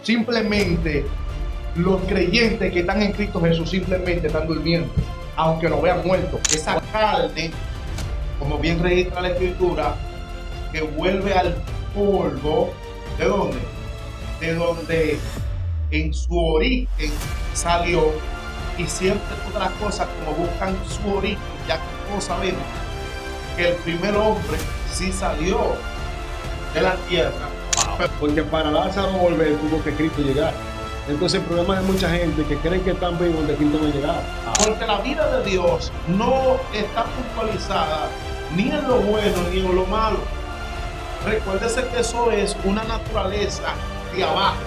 simplemente los creyentes que están en Cristo Jesús simplemente están durmiendo, aunque lo vean muerto. Esa carne, como bien registra la Escritura, que vuelve al polvo, ¿de dónde? De donde en su origen salió, y siempre todas las cosas como buscan su origen, ya que todos sabemos que el primer hombre sí salió de la tierra. Porque para Lázaro volver tuvo que Cristo llegar. Entonces el problema de mucha gente que creen que están vivos donde Cristo no ha llegado. Porque la vida de Dios no está puntualizada ni en lo bueno ni en lo malo. Recuérdese que eso es una naturaleza de abajo.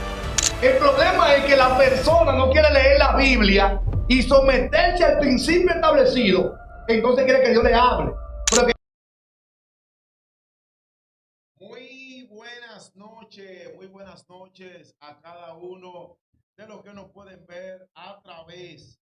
El problema es que la persona no quiere leer la Biblia y someterse al principio establecido. Entonces quiere que Dios le hable. Muy buenas noches a cada uno de los que nos pueden ver a través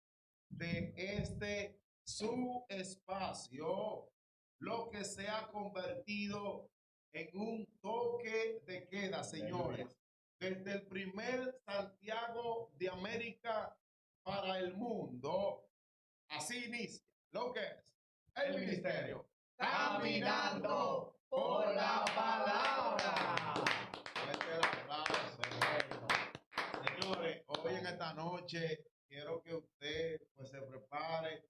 de este su espacio, lo que se ha convertido en un toque de queda, señores. Desde el primer Santiago de América para el mundo, así inicia lo que es el ministerio Caminando por la Palabra. Fuerte el aplauso. Señores, hoy en esta noche quiero que usted pues se prepare.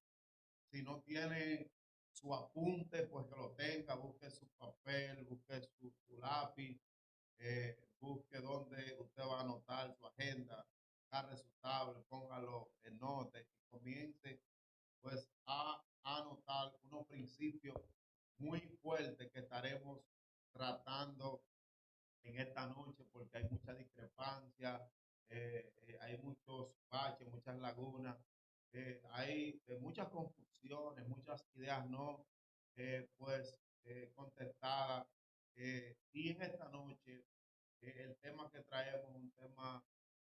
Si no tiene su apunte, pues que lo tenga, busque su papel, busque su lápiz, busque donde usted va a anotar su agenda, agarre su tablet, póngalo en nota y comience pues a anotar unos principios muy fuertes que estaremos tratando en esta noche, porque hay mucha discrepancia, hay muchos baches, muchas lagunas, hay muchas confusiones, muchas ideas no contestadas. Y en esta noche el tema que traemos es un tema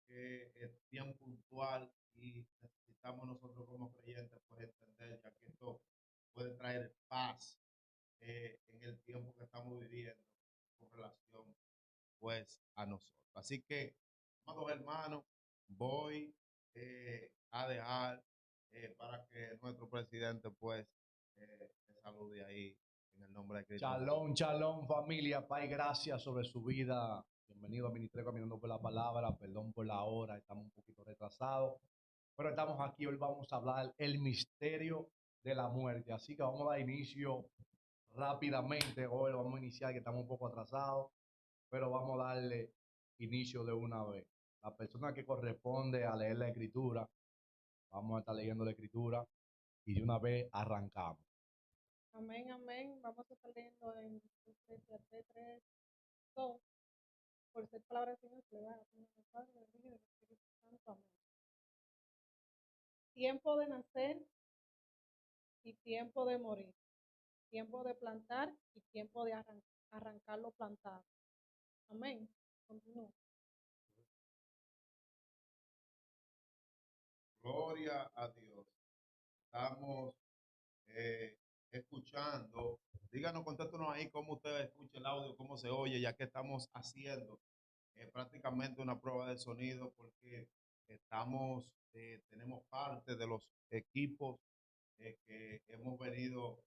que es bien puntual y necesitamos nosotros como creyentes pues entender, ya que esto puede traer paz en el tiempo que estamos viviendo con relación pues a nosotros. Así que, amados hermanos, voy a dejar para que nuestro presidente pues me salude ahí en el nombre de Cristo. Shalom, shalom, familia, paz y gracias sobre su vida. Bienvenido a Ministerio Caminando por la Palabra. Perdón por la hora, estamos un poquito retrasados, pero estamos aquí. Hoy vamos a hablar el misterio de la muerte. Así que vamos a dar inicio rápidamente. Hoy vamos a iniciar, que estamos un poco atrasados, pero vamos a darle inicio de una vez. La persona que corresponde a leer la escritura, vamos a estar leyendo la escritura y de una vez arrancamos. Amén, amén. Vamos a estar leyendo en Eclesiastés 3:2. Por ser palabra del Señor, se le va a poner el Padre, del Hijo y del Espíritu Santo. Amén. Tiempo de nacer y tiempo de morir. Tiempo de plantar y tiempo de arrancar lo plantado. Amén. Continúa. Gloria a Dios. Estamos escuchando. Díganos, contéstenos ahí cómo ustedes escuchan el audio, cómo se oye, ya que estamos haciendo prácticamente una prueba de sonido, porque tenemos parte de los equipos que hemos venido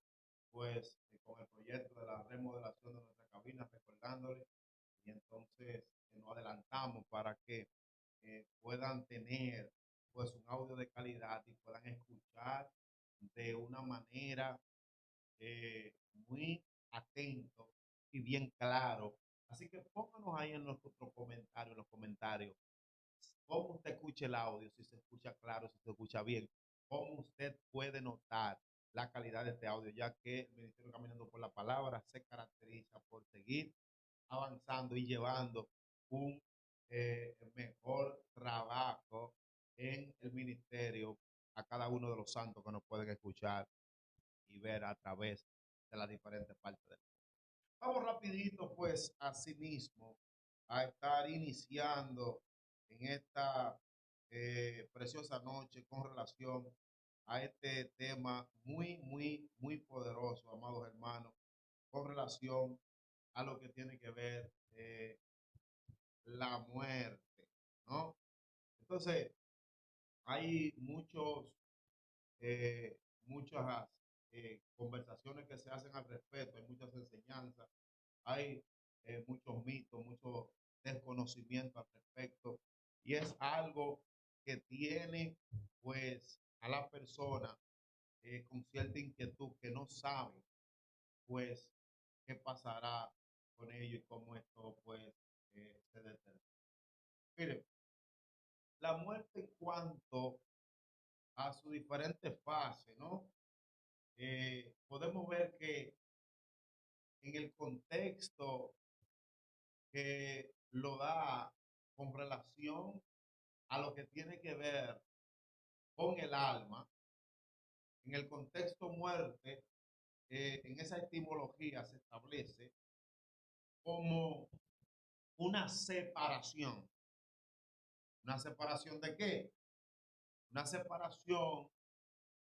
pues con el proyecto de la remodelación de nuestra cabina, recordándole, y entonces nos adelantamos para que puedan tener pues un audio de calidad y puedan escuchar de una manera muy atento y bien claro. Así que pónganos ahí en nuestros comentarios, en los comentarios, cómo usted escucha el audio, si se escucha claro, si se escucha bien, cómo usted puede notar la calidad de este audio, ya que el Ministerio Caminando por la Palabra se caracteriza por seguir avanzando y llevando un mejor trabajo en el ministerio a cada uno de los santos que nos pueden escuchar y ver a través de las diferentes partes del mundo. Vamos rapidito pues así mismo a estar iniciando en esta preciosa noche con relación a este tema muy poderoso, amados hermanos, con relación a lo que tiene que ver la muerte. Entonces, hay muchas conversaciones que se hacen al respecto, hay muchas enseñanzas, hay muchos mitos, mucho desconocimiento al respecto, y es algo que tiene pues a la persona con cierta inquietud que no sabe pues qué pasará con ello y cómo esto pues se determina. Mire, la muerte en cuanto a su diferentes fases, ¿no? Podemos ver que en el contexto que lo da con relación a lo que tiene que ver con el alma, en el contexto muerte, en esa etimología se establece como una separación. ¿Una separación de qué? Una separación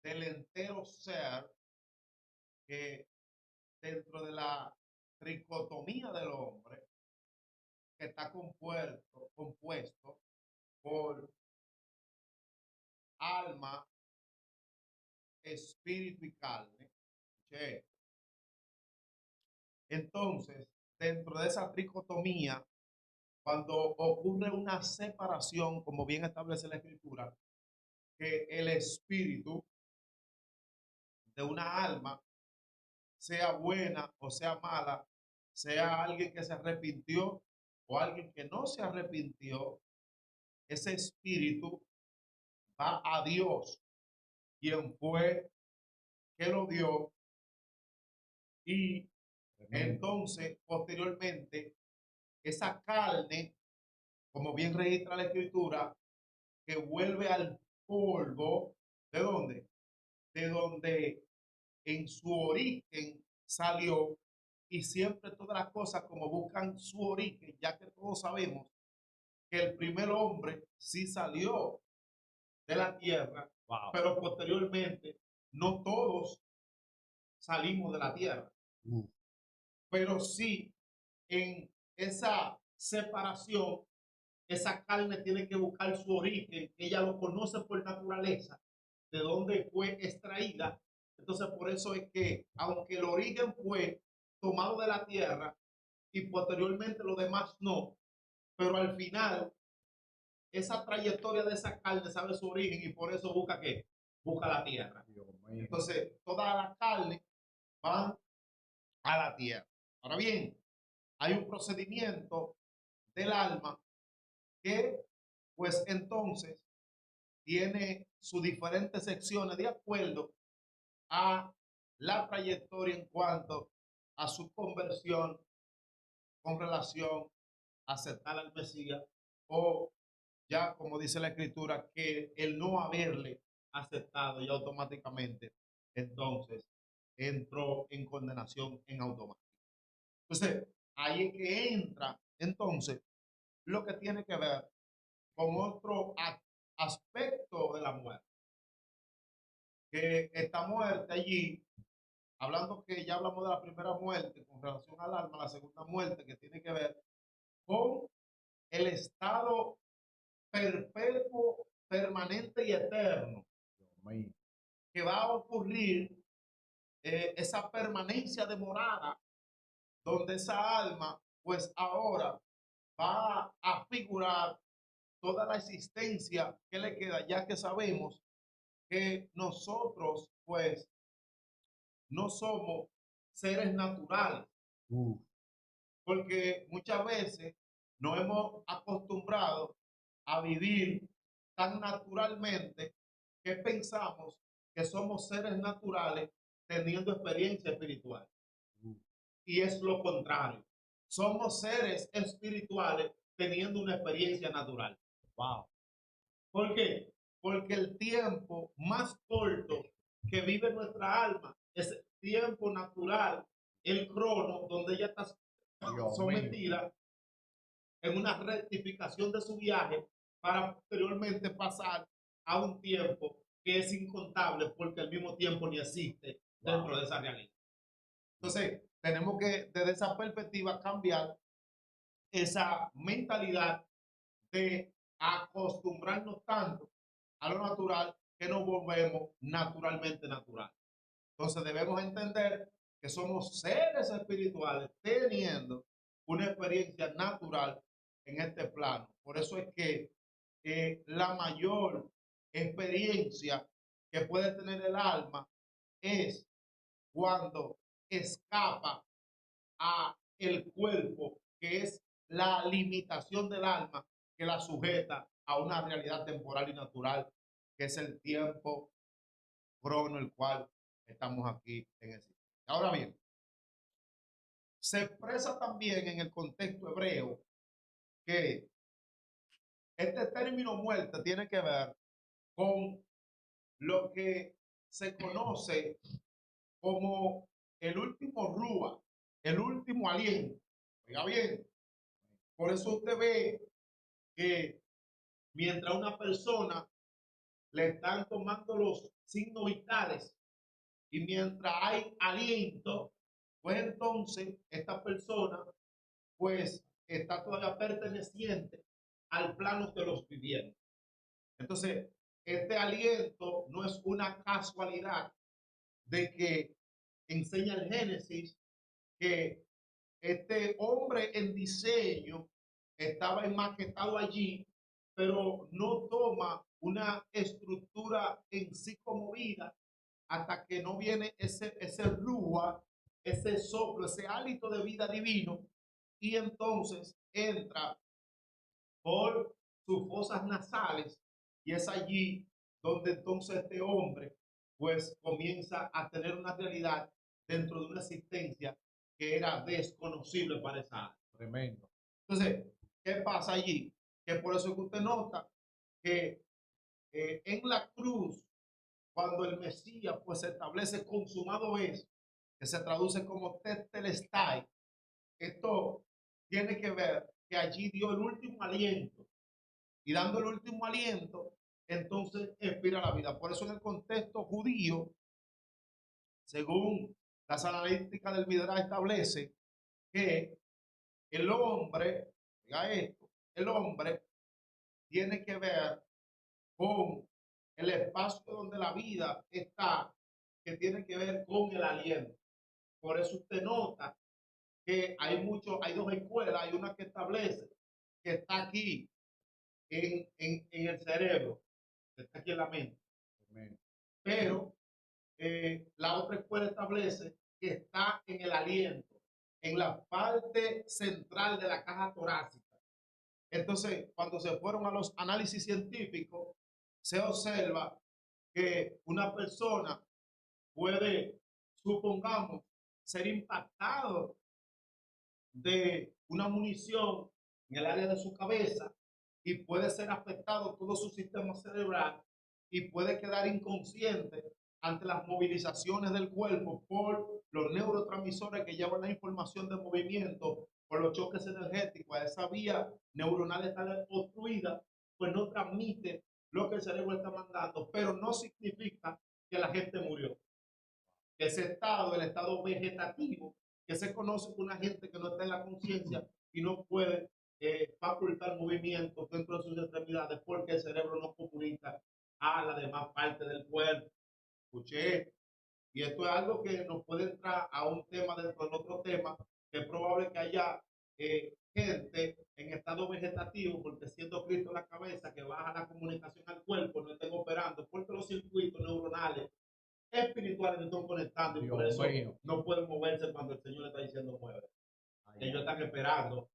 del entero ser que dentro de la tricotomía del hombre, que está compuesto por alma, espíritu y carne. Che. Entonces, dentro de esa tricotomía, cuando ocurre una separación, como bien establece la escritura, que el espíritu de una alma, sea buena o sea mala, sea alguien que se arrepintió o alguien que no se arrepintió, ese espíritu va a Dios, quien fue que lo dio, y entonces posteriormente esa carne, como bien registra la escritura, que vuelve al polvo. ¿De dónde? De donde en su origen salió, y siempre todas las cosas como buscan su origen, ya que todos sabemos que el primer hombre sí salió de la tierra, Wow. pero posteriormente no todos salimos de la tierra, pero sí en esa separación, esa carne tiene que buscar su origen, ella lo conoce por naturaleza, de dónde fue extraída. Entonces, por eso es que, aunque el origen fue tomado de la tierra y posteriormente lo demás no, pero al final, esa trayectoria de esa carne sabe su origen y por eso busca ¿qué? Busca la tierra. Entonces, toda la carne va a la tierra. Ahora bien, hay un procedimiento del alma que, pues entonces, tiene sus diferentes secciones de acuerdo a la trayectoria en cuanto a su conversión con relación a aceptar al Mesías, o ya como dice la escritura, que el no haberle aceptado y automáticamente entonces entró en condenación en automático. Entonces, ahí es que entra entonces lo que tiene que ver con otro aspecto de la muerte, que esta muerte allí, hablando que ya hablamos de la primera muerte con relación al alma, la segunda muerte que tiene que ver con el estado perpetuo, permanente y eterno, que va a ocurrir, esa permanencia de morada, donde esa alma, pues ahora va a figurar toda la existencia que le queda, ya que sabemos que nosotros, pues, no somos seres naturales, porque muchas veces nos hemos acostumbrado a vivir tan naturalmente que pensamos que somos seres naturales teniendo experiencia espiritual. Y es lo contrario. Somos seres espirituales teniendo una experiencia natural. Wow. ¿Por qué? Porque el tiempo más corto que vive nuestra alma es el tiempo natural, el crono, donde ella está sometida en una rectificación de su viaje para posteriormente pasar a un tiempo que es incontable porque el mismo tiempo ni existe dentro de esa realidad. Entonces, tenemos que desde esa perspectiva cambiar esa mentalidad de acostumbrarnos tanto a lo natural que nos volvemos naturalmente natural. Entonces debemos entender que somos seres espirituales teniendo una experiencia natural en este plano. Por eso es que la mayor experiencia que puede tener el alma es cuando escapa a el cuerpo, que es la limitación del alma que la sujeta a una realidad temporal y natural, que es el tiempo crono, el cual estamos aquí en ese. Ahora bien, se expresa también en el contexto hebreo que este término muerte tiene que ver con lo que se conoce como el último rúa, el último aliento. Oiga bien, por eso usted ve que mientras una persona le están tomando los signos vitales y mientras hay aliento, pues entonces esta persona pues está todavía perteneciente al plano de los vivientes. Entonces, este aliento no es una casualidad de que enseña el Génesis que este hombre en diseño estaba enmaquetado allí, pero no toma una estructura en sí como vida hasta que no viene ese rúa, ese soplo, ese hálito de vida divino, y entonces entra por sus fosas nasales y es allí donde entonces este hombre pues comienza a tener una realidad dentro de una existencia que era desconocible para esa área. Tremendo. Entonces, ¿qué pasa allí? Que por eso es que usted nota que en la cruz, cuando el Mesías pues se establece consumado es, que se traduce como tetelestai, esto tiene que ver que allí dio el último aliento y dando el último aliento, entonces expira la vida. Por eso en el contexto judío, según las analíticas del Midrash establece que el hombre, diga esto, el hombre tiene que ver con el espacio donde la vida está, que tiene que ver con el aliento. Por eso usted nota que hay dos escuelas, hay una que establece que está aquí en el cerebro, que está aquí en la mente. Pero la otra escuela establece que está en el aliento, en la parte central de la caja torácica. Entonces, cuando se fueron a los análisis científicos, se observa que una persona puede, supongamos, ser impactado de una munición en el área de su cabeza y puede ser afectado todo su sistema cerebral y puede quedar inconsciente ante las movilizaciones del cuerpo por los neurotransmisores que llevan la información de movimiento, por los choques energéticos. A esa vía neuronal está obstruida, pues no transmite lo que el cerebro está mandando, pero no significa que la gente murió. Ese estado, el estado vegetativo, que se conoce por una gente que no está en la conciencia y no puede facultar movimientos dentro de sus extremidades porque el cerebro no comunica a la demás parte del cuerpo. Escuché. Y esto es algo que nos puede entrar a un tema dentro del otro tema, que es probable que haya gente en estado vegetativo, porque siendo Cristo la cabeza que baja la comunicación al cuerpo, no estén operando, porque los circuitos neuronales espirituales no están conectando y Dios por eso mío. no pueden moverse cuando el Señor le está diciendo mueve. Ellos están esperando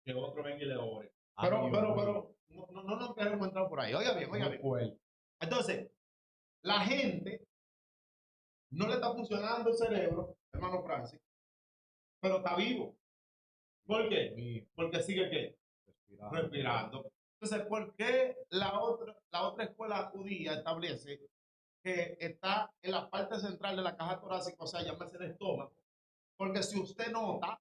que otro venga y le ore. Pero no nos queremos entrar por ahí. Oiga bien, oiga bien. Entonces, la gente no le está funcionando el cerebro, hermano Francis, pero está vivo. ¿Por qué? Porque sigue ¿qué? Respirando. Entonces, ¿por qué la otra escuela judía establece que está en la parte central de la caja torácica, o sea, llamarse el estómago? Porque si usted nota,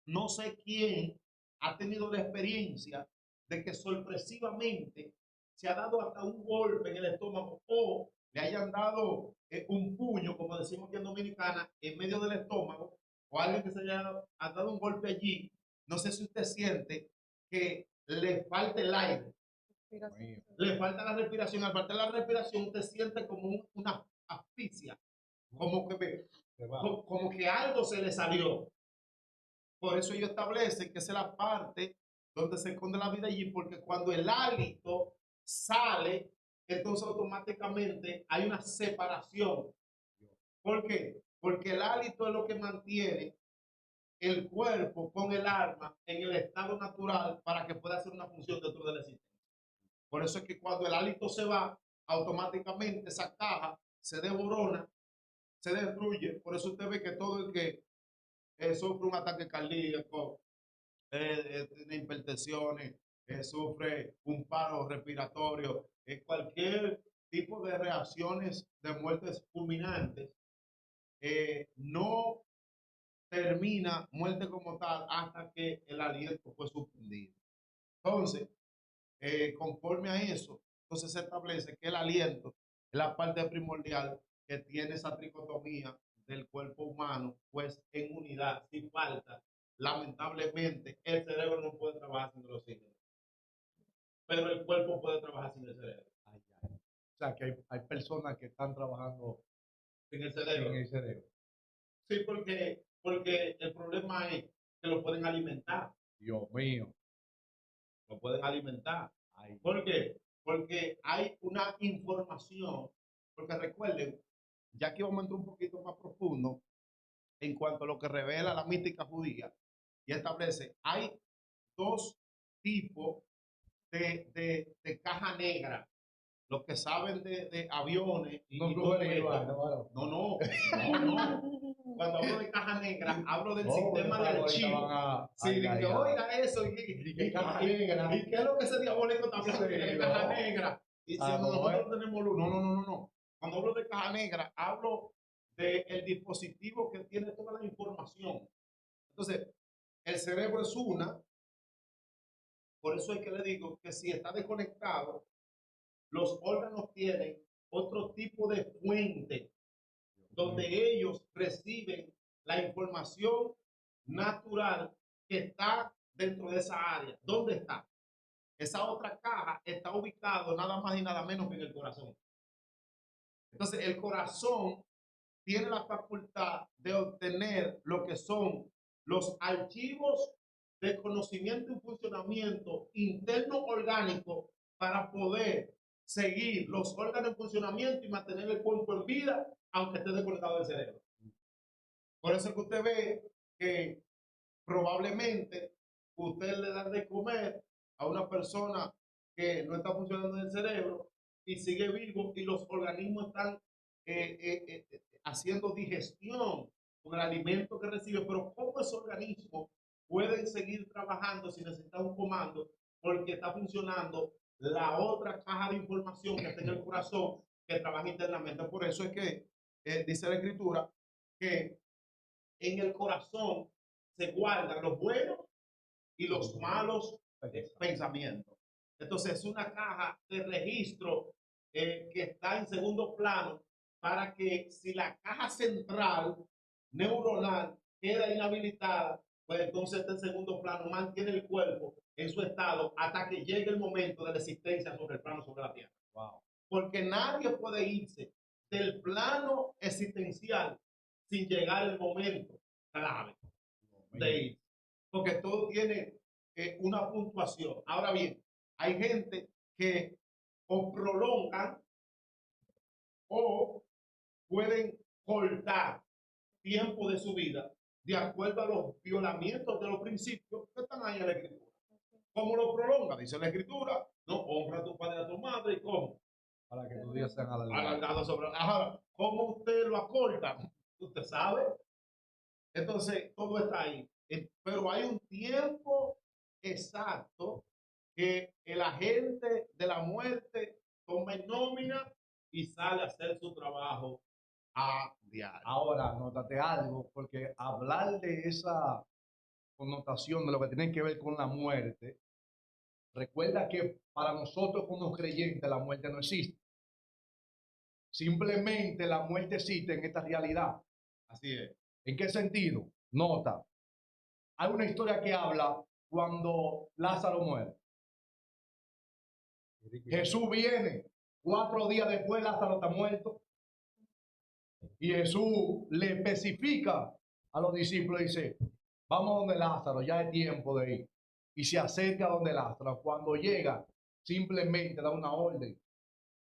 no sé quién ha tenido la experiencia de que sorpresivamente se ha dado hasta un golpe en el estómago o le hayan dado un puño, como decimos aquí en Dominicana, en medio del estómago, o alguien que se haya ha dado un golpe allí. No sé si usted siente que le falta el aire, Respiración. le falta la respiración. Al faltar la respiración, te sientes como una asfixia, como que, Se va. como que algo se le salió. Por eso ellos establecen que esa es la parte donde se esconde la vida allí, porque cuando el hálito sale, entonces automáticamente hay una separación. ¿Por qué? Porque el hálito es lo que mantiene el cuerpo con el alma en el estado natural para que pueda hacer una función dentro de la existencia. Por eso es que cuando el hálito se va, automáticamente esa caja se devorona, se destruye. Por eso usted ve que todo el que sufre un ataque cardíaco, tiene hipertensiones, sufre un paro respiratorio, cualquier tipo de reacciones de muertes fulminantes, no termina muerte como tal hasta que el aliento fue suspendido. Entonces, conforme a eso, entonces se establece que el aliento es la parte primordial que tiene esa tricotomía del cuerpo humano, pues en unidad. Si falta, lamentablemente, el cerebro no puede trabajar sin el oxígeno, pero el cuerpo puede trabajar sin el cerebro. Ay, ay. O sea, que hay personas que están trabajando Sin el sin cerebro. el cerebro. Sí, porque el problema es que lo pueden alimentar, Dios mío. lo pueden alimentar. Ay, ¿Por qué? Porque hay una información, porque recuerden, ya que vamos a entrar un poquito más profundo en cuanto a lo que revela la mística judía y establece, hay dos tipos de caja negra. Los que saben de aviones y no, todo no, esto. No. Cuando hablo de caja negra, hablo del sistema de archivo. Sí, de que oiga eso y caja negra. ¿Y qué es lo que ese diabólico está hablando? Sí, De no. caja negra. Y si nosotros bueno. tenemos luz. No. Cuando hablo de caja negra, hablo del dispositivo que tiene toda la información. Entonces, el cerebro es una. Por eso es que le digo que si está desconectado, los órganos tienen otro tipo de fuente donde ellos reciben la información natural que está dentro de esa área. ¿Dónde está? Esa otra caja está ubicada nada más y nada menos que en el corazón. Entonces, el corazón tiene la facultad de obtener lo que son los archivos de conocimiento y funcionamiento interno orgánico para poder seguir los órganos en funcionamiento y mantener el cuerpo en vida, aunque esté desconectado del cerebro. Por eso es que usted ve que probablemente usted le da de comer a una persona que no está funcionando en el cerebro y sigue vivo y los organismos están haciendo digestión con el alimento que recibe, pero ¿cómo esos organismos pueden seguir trabajando si necesitan un comando? Porque está funcionando la otra caja de información que está en el corazón que trabaja internamente. Por eso es que dice la escritura que en el corazón se guardan los buenos y los malos pensamientos. Entonces es una caja de registro que está en segundo plano para que si la caja central neuronal queda inhabilitada, pues entonces este segundo plano mantiene el cuerpo en su estado hasta que llegue el momento de la existencia sobre el plano sobre la tierra. wow. Porque nadie puede irse del plano existencial sin llegar el momento clave de ir. Porque todo tiene una puntuación. Ahora bien, hay gente que o prolongan o pueden cortar tiempo de su vida de acuerdo a los violamientos de los principios que están ahí en la escritura. ¿Cómo lo prolonga? Dice la escritura, no, honra a tu padre y a tu madre. ¿Y cómo? Para que tus días sean alargados. Alargado sobre. Ahora, ¿cómo usted lo acorta? Usted sabe. Entonces, todo está ahí. Pero hay un tiempo exacto que el agente de la muerte toma en nómina y sale a hacer su trabajo a diario. Ahora, nótate algo, porque hablar de esa connotación de lo que tiene que ver con la muerte, recuerda que para nosotros como creyentes la muerte no existe. Simplemente la muerte existe en esta realidad. Así es. ¿En qué sentido? Nota. Hay una historia que habla cuando Lázaro muere. Jesús viene, 4 días después Lázaro está muerto. Y Jesús le especifica a los discípulos, dice, vamos donde Lázaro, ya es tiempo de ir. Y se acerca donde Lázaro. Cuando llega, simplemente da una orden.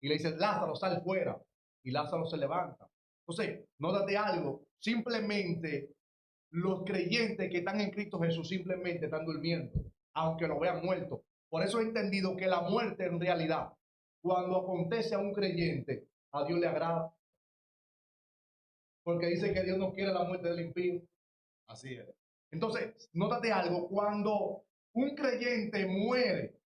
Y le dice, Lázaro, sal fuera. Y Lázaro se levanta. Entonces, nótate algo. Simplemente los creyentes que están en Cristo Jesús simplemente están durmiendo, aunque lo vean muerto. Por eso he entendido que la muerte en realidad, cuando acontece a un creyente, a Dios le agrada. Porque dice que Dios no quiere la muerte del impío. Así es. Entonces, nótate algo, cuando un creyente muere,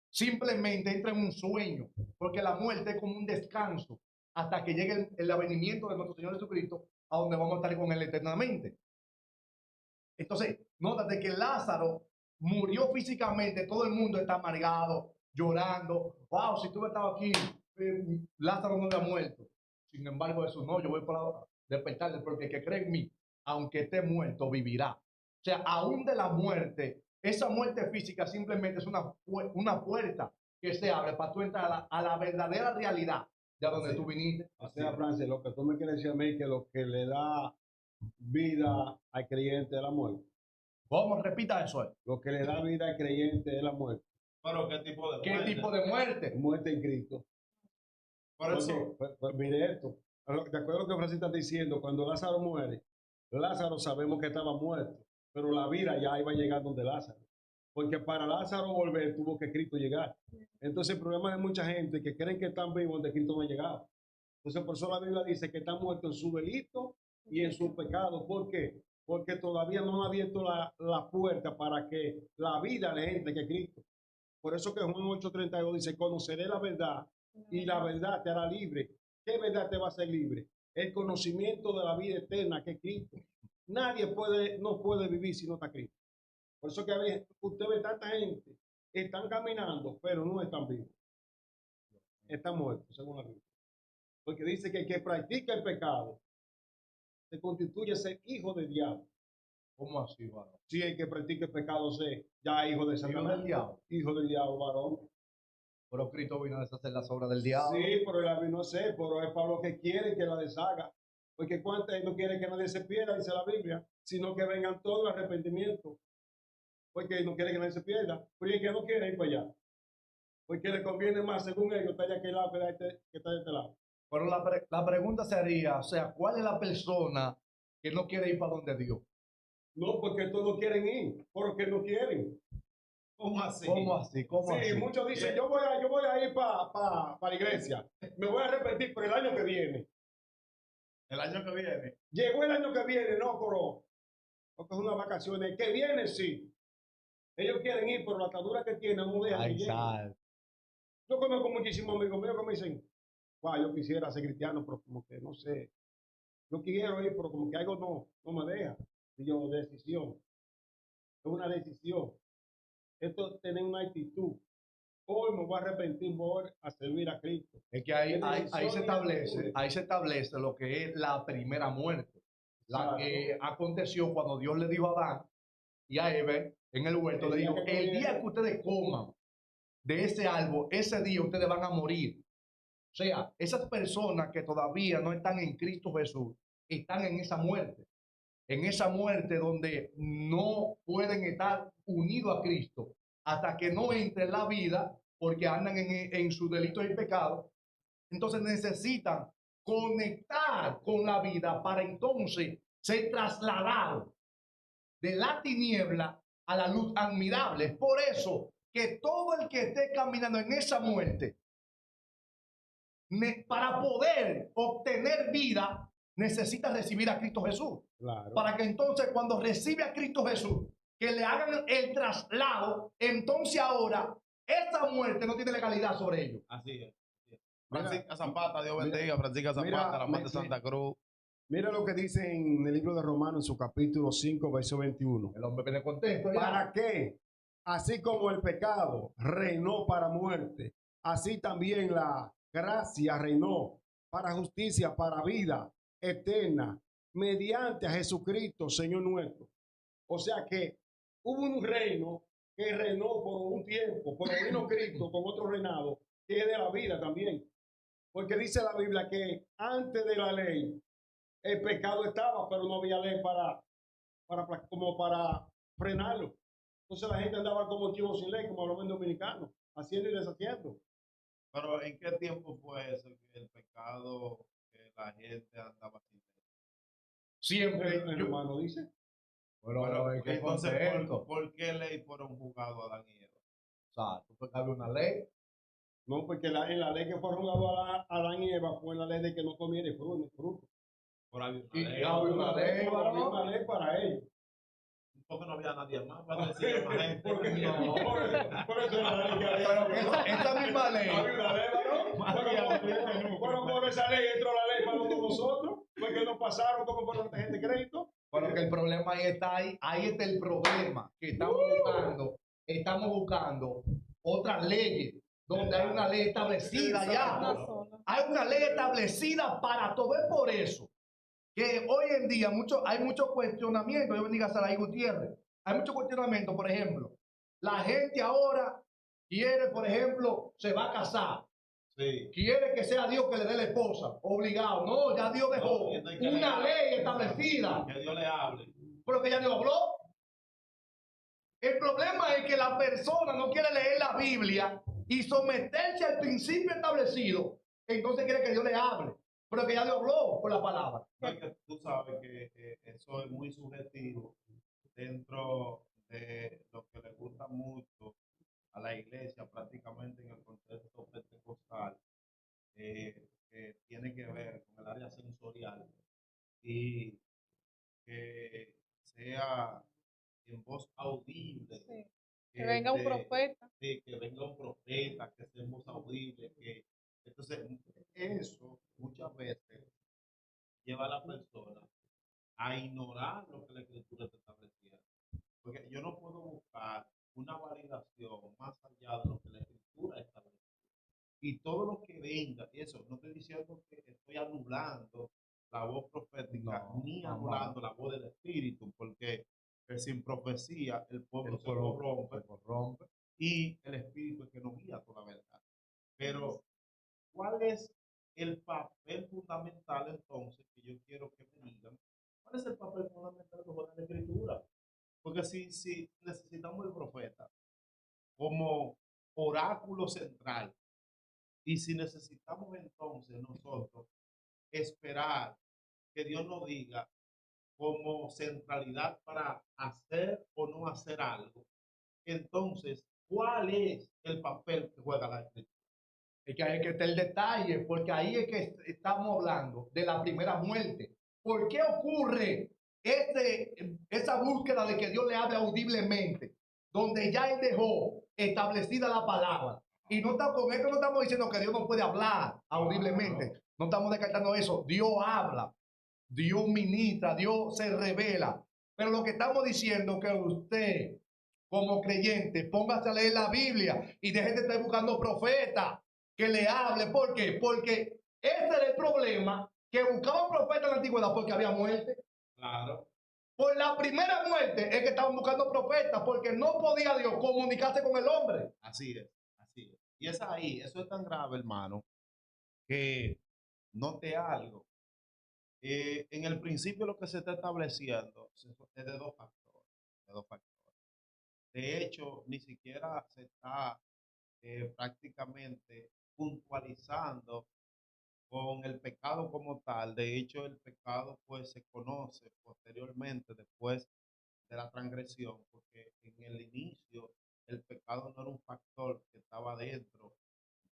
simplemente entra en un sueño, porque la muerte es como un descanso hasta que llegue el avenimiento de nuestro Señor Jesucristo, a donde vamos a estar con Él eternamente. Entonces, nótate que Lázaro murió físicamente, todo el mundo está amargado, llorando. Wow, si tú estabas aquí, Lázaro no había muerto. Sin embargo, Jesús no, yo voy para despertarle, porque el que cree en mí, aunque esté muerto, vivirá. O sea, aún de la muerte, esa muerte física simplemente es una puerta que se abre para tú entrar a la verdadera realidad de donde tú viniste. O sea, Francis, lo que tú me quieres decir a mí, que lo que le da vida al creyente es la muerte. ¿Cómo? Repita eso. Lo que le da vida al creyente es la muerte. Pero ¿qué tipo de ¿Qué muerte? tipo de muerte? Muerte en Cristo. Por eso, Pues mire esto. De acuerdo a lo que Francis está diciendo, cuando Lázaro muere, Lázaro sabemos que estaba muerto, pero la vida ya iba a llegar donde Lázaro. Porque para Lázaro volver tuvo que Cristo llegar. Entonces el problema de mucha gente que creen que están vivos donde Cristo no ha llegado. Entonces por eso la Biblia dice que están muertos en su delito y en su pecado. ¿Por qué? Porque todavía no ha abierto la puerta para que la vida le entre, que es Cristo. Por eso que Juan 8:32 dice, conoceré la verdad y la verdad te hará libre. ¿Qué verdad te va a hacer libre? El conocimiento de la vida eterna, que es Cristo. Nadie no puede vivir si no está Cristo. Por eso que a veces usted ve tanta gente, están caminando, pero no están vivos. Están muertos, según la Biblia. Porque dice que el que practica el pecado se constituye ser hijo del diablo. ¿Cómo así, varón? Si el que practica el pecado ya es hijo de Satanás. Del diablo. Hijo del diablo, varón. Pero Cristo vino a deshacer las obras del diablo. Sí, pero él la vino a hacer, pero es para los que quieren que la deshaga. Porque cuánta no quiere que nadie se pierda, dice la Biblia, sino que vengan todos al arrepentimiento. Porque no quiere que nadie se pierda. Pero el que no quiere ir para allá. Porque le conviene más, según ellos, estar de aquel lado que está de este lado. Pero la pregunta sería, o sea, ¿cuál es la persona que no quiere ir para donde Dios? No, porque todos quieren ir, porque no quieren. ¿cómo así? ¿Cómo así? ¿Cómo Sí, así? muchos dicen, yo voy a ir para la iglesia. Me voy a arrepentir por el año que viene. El año que viene. Llegó el año que viene, no, pero porque es unas vacaciones. Que viene, sí. Ellos quieren ir, pero la atadura que tienen no dejan que lleguen. Yo conozco muchísimos amigos míos que me dicen, wow, yo quisiera ser cristiano, pero como que no sé. Yo quiero ir, pero como que algo no me deja. Y yo, decisión. Es una decisión. Esto es tener una actitud. Hoy me voy a arrepentir, voy a servir a Cristo. Es que ahí se establece lo que es la primera muerte. La que aconteció cuando Dios le dijo a Adán y a Eva en el huerto, le dijo, el día que ustedes coman de ese árbol, ese día ustedes van a morir. O sea, esas personas que todavía no están en Cristo Jesús, están en esa muerte. En esa muerte donde no pueden estar unidos a Cristo hasta que no entre en la vida, porque andan en su delito y pecado. Entonces necesitan conectar con la vida para entonces ser trasladados de la tiniebla a la luz admirable. Es por eso que todo el que esté caminando en esa muerte, para poder obtener vida, necesita recibir a Cristo Jesús. Claro. Para que entonces cuando recibe a Cristo Jesús, que le hagan el traslado, entonces ahora esa muerte no tiene legalidad sobre ellos. Así es. Francisca Zapata, Dios bendiga. Francisca Zapata, la madre de Santa Cruz. Mira lo que dice en el libro de Romanos, en su capítulo 5, verso 21. El hombre viene contento. ¿Para qué? Así como el pecado reinó para muerte, así también la gracia reinó para justicia, para vida eterna, mediante a Jesucristo, Señor nuestro. O sea que hubo un reino que reinó por un tiempo, pero vino Cristo con otro reinado tiene la vida también. Porque dice la Biblia que antes de la ley el pecado estaba, pero no había ley como para frenarlo. Entonces la gente andaba como chivo sin ley, como hablamos en dominicano, haciendo y deshaciendo. Pero ¿en qué tiempo fue eso que el pecado, que la gente andaba sin ley? Siempre. El hermano dice. Bueno, ¿en qué Entonces, contexto? ¿por qué ley fueron juzgados Adán y Eva? O sea, tú puedes hablar una ley. No, porque en la ley que fue rogado a Adán y Eva fue la ley de que no comiera fruto. Por ahí Y una ley. había una ley, Había ¿no? una ley para ellos. Porque no había nadie más para decirle más gente. Porque No. por eso era la ley que había. Pero que esa misma ley. Había una ley, ¿no? Bueno, por esa ley entró la ley para todos nosotros, porque nos pasaron como por la tarjeta de crédito. Pero que el problema ahí está, ahí está el problema, que estamos buscando otras leyes, donde hay una ley establecida ya. Una sola. Hay una ley establecida para todo. Es por eso que hoy en día hay muchos cuestionamientos. Yo bendiga a Saraí Gutiérrez. Hay muchos cuestionamientos. Por ejemplo, la gente ahora quiere, por ejemplo, se va a casar. Sí. Quiere que sea Dios que le dé la esposa, obligado. No, ya Dios dejó una ley establecida. Que Dios le hable. Pero que ya Dios habló. El problema es que la persona no quiere leer la Biblia y someterse al principio establecido. Entonces quiere que Dios le hable. Pero que ya Dios habló por la palabra. No, es que tú sabes que eso es muy subjetivo dentro de lo que le gusta mucho a la iglesia, prácticamente en el contexto pentecostal, que tiene que ver con el área sensorial y que sea en voz audible. Sí. Que venga un profeta. Sí, que venga un profeta, que sea en voz audible. Entonces, eso muchas veces lleva a la persona a ignorar lo que la escritura está estableciendo. Porque yo no puedo buscar una validación más allá de lo que la escritura establece. Y todo lo que venga, eso, no estoy diciendo que estoy anulando la voz profética, No, ni jamás. anulando la voz del Espíritu, porque sin profecía el pueblo se corrompe y el Espíritu es que nos guía a toda verdad. Pero, ¿cuál es el papel fundamental entonces que yo quiero que me digan? ¿Cuál es el papel fundamental de la Escritura? Porque si necesitamos el profeta como oráculo central, y si necesitamos entonces nosotros esperar que Dios nos diga como centralidad para hacer o no hacer algo, entonces, ¿cuál es el papel que juega la Escritura? Es que hay que estar el detalle, porque ahí es que estamos hablando de la primera muerte. ¿Por qué ocurre esa búsqueda de que Dios le hable audiblemente? Donde ya Él dejó establecida la palabra. Y con esto no estamos diciendo que Dios no puede hablar audiblemente. No estamos descartando eso. Dios habla, Dios ministra, Dios se revela. Pero lo que estamos diciendo es que usted, como creyente, póngase a leer la Biblia y deje de estar buscando profetas que le hable. ¿Por qué? Porque ese era el problema, que buscaban profetas en la antigüedad porque había muerte. Claro. Por la primera muerte es que estaban buscando profetas, porque no podía Dios comunicarse con el hombre. Así es, así es. Y es ahí, eso es tan grave, hermano, que note algo. En el principio lo que se está estableciendo es de dos factores. De dos factores. De hecho, ni siquiera se está prácticamente puntualizando con el pecado como tal. De hecho, el pecado pues se conoce posteriormente, después de la transgresión, porque en el inicio el pecado no era un factor que estaba dentro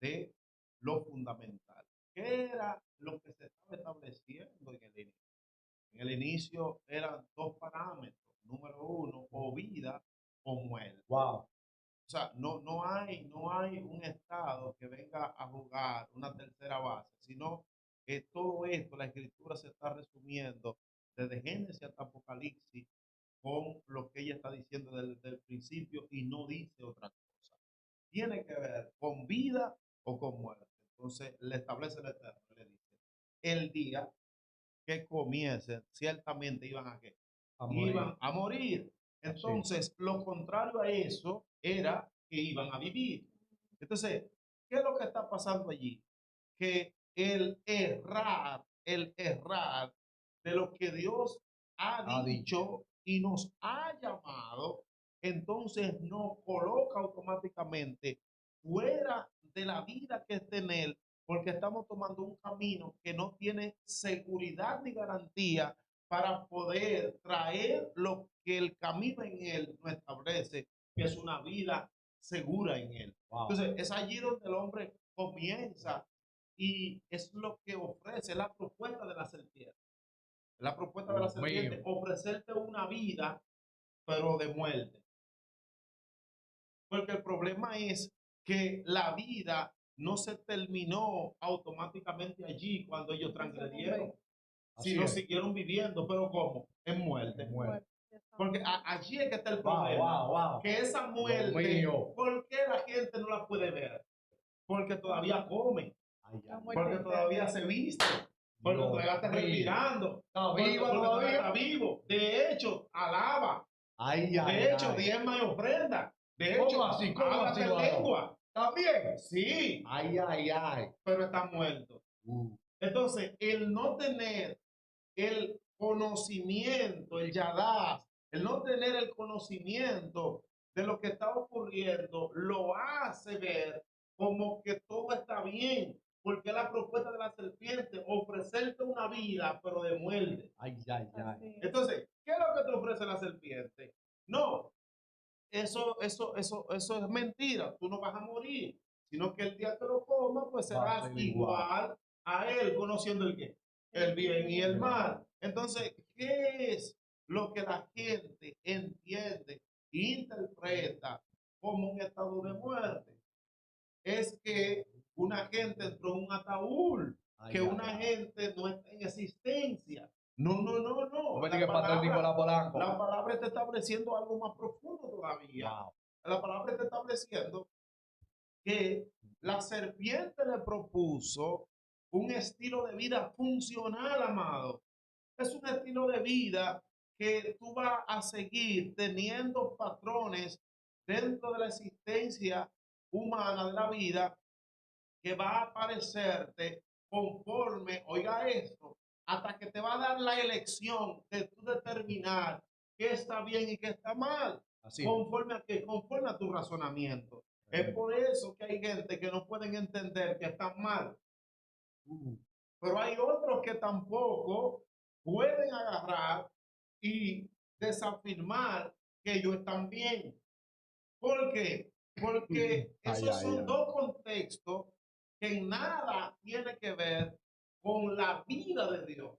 de lo fundamental. ¿Qué era lo que se estaba estableciendo en el inicio? En el inicio eran dos parámetros. Número uno, o vida o muerte. Wow. O sea, no hay un Estado que venga a jugar una tercera base, sino que todo esto, la escritura se está resumiendo desde Génesis hasta Apocalipsis con lo que ella está diciendo desde el principio y no dice otra cosa. Tiene que ver con vida o con muerte. Entonces le establece el Eterno, le dice, el día que comiencen, ciertamente iban a qué? Iban a morir. Entonces, lo contrario a eso era que iban a vivir. Entonces, ¿qué es lo que está pasando allí? Que el errar de lo que Dios ha dicho y nos ha llamado, entonces nos coloca automáticamente fuera de la vida que es en Él, porque estamos tomando un camino que no tiene seguridad ni garantía para poder traer lo que el camino en Él nos establece, que es una vida segura en Él. Wow. Entonces, es allí donde el hombre comienza y es lo que ofrece, la propuesta de la serpiente. La propuesta de la Dios mío. serpiente, ofrecerte una vida, pero de muerte. Porque el problema es que la vida no se terminó automáticamente allí cuando ellos transgredieron, Así sino es. siguieron viviendo, pero ¿cómo? En muerte. Muerte. Porque allí es que está el Wow, problema. wow, wow. Que esa muerte, mío. ¿por qué la gente no la puede ver? Porque todavía come, Ay, ay, porque todavía se viste, porque Dios todavía está mío. respirando, Está porque viva todavía todavía. está vivo. De hecho, alaba. Ay, ay, De hecho, ay. diezma y ofrenda. De ¿Cómo hecho, así? ¿Cómo habla así, de varón? lengua. También. Sí, Ay, ay, ay. pero está muerto. Entonces, el no tener el conocimiento, el yadás, el no tener el conocimiento de lo que está ocurriendo, lo hace ver como que todo está bien, porque la propuesta de la serpiente, ofrecerte una vida, pero de muerte. Ay, ay, ay. Entonces, ¿qué es lo que te ofrece la serpiente? No, eso es mentira, tú no vas a morir, sino que el día que lo comas, pues Va a serás ser igual a él, conociendo el qué, el bien y el mal. Entonces, ¿qué es lo que la gente entiende e interpreta como un estado de muerte? Es que una gente entró en un ataúd, Ay, que ay, una ay. gente no está en existencia. No, no, no, no. No me La digas Pastor Nicolás Polanco. la palabra está estableciendo algo más profundo todavía. Wow. La palabra está estableciendo que la serpiente le propuso un estilo de vida funcional, amado. Es un estilo de vida que tú vas a seguir teniendo patrones dentro de la existencia humana de la vida que va a aparecerte conforme, oiga esto, hasta que te va a dar la elección de tú determinar qué está bien y qué está mal, Así es. conforme a qué, conforme a tu razonamiento. Es por eso que hay gente que no pueden entender que están mal. Pero hay otros que tampoco pueden agarrar y desafirmar que ellos están bien. ¿Por qué? Porque esos son dos contextos que en nada tiene que ver con la vida de Dios.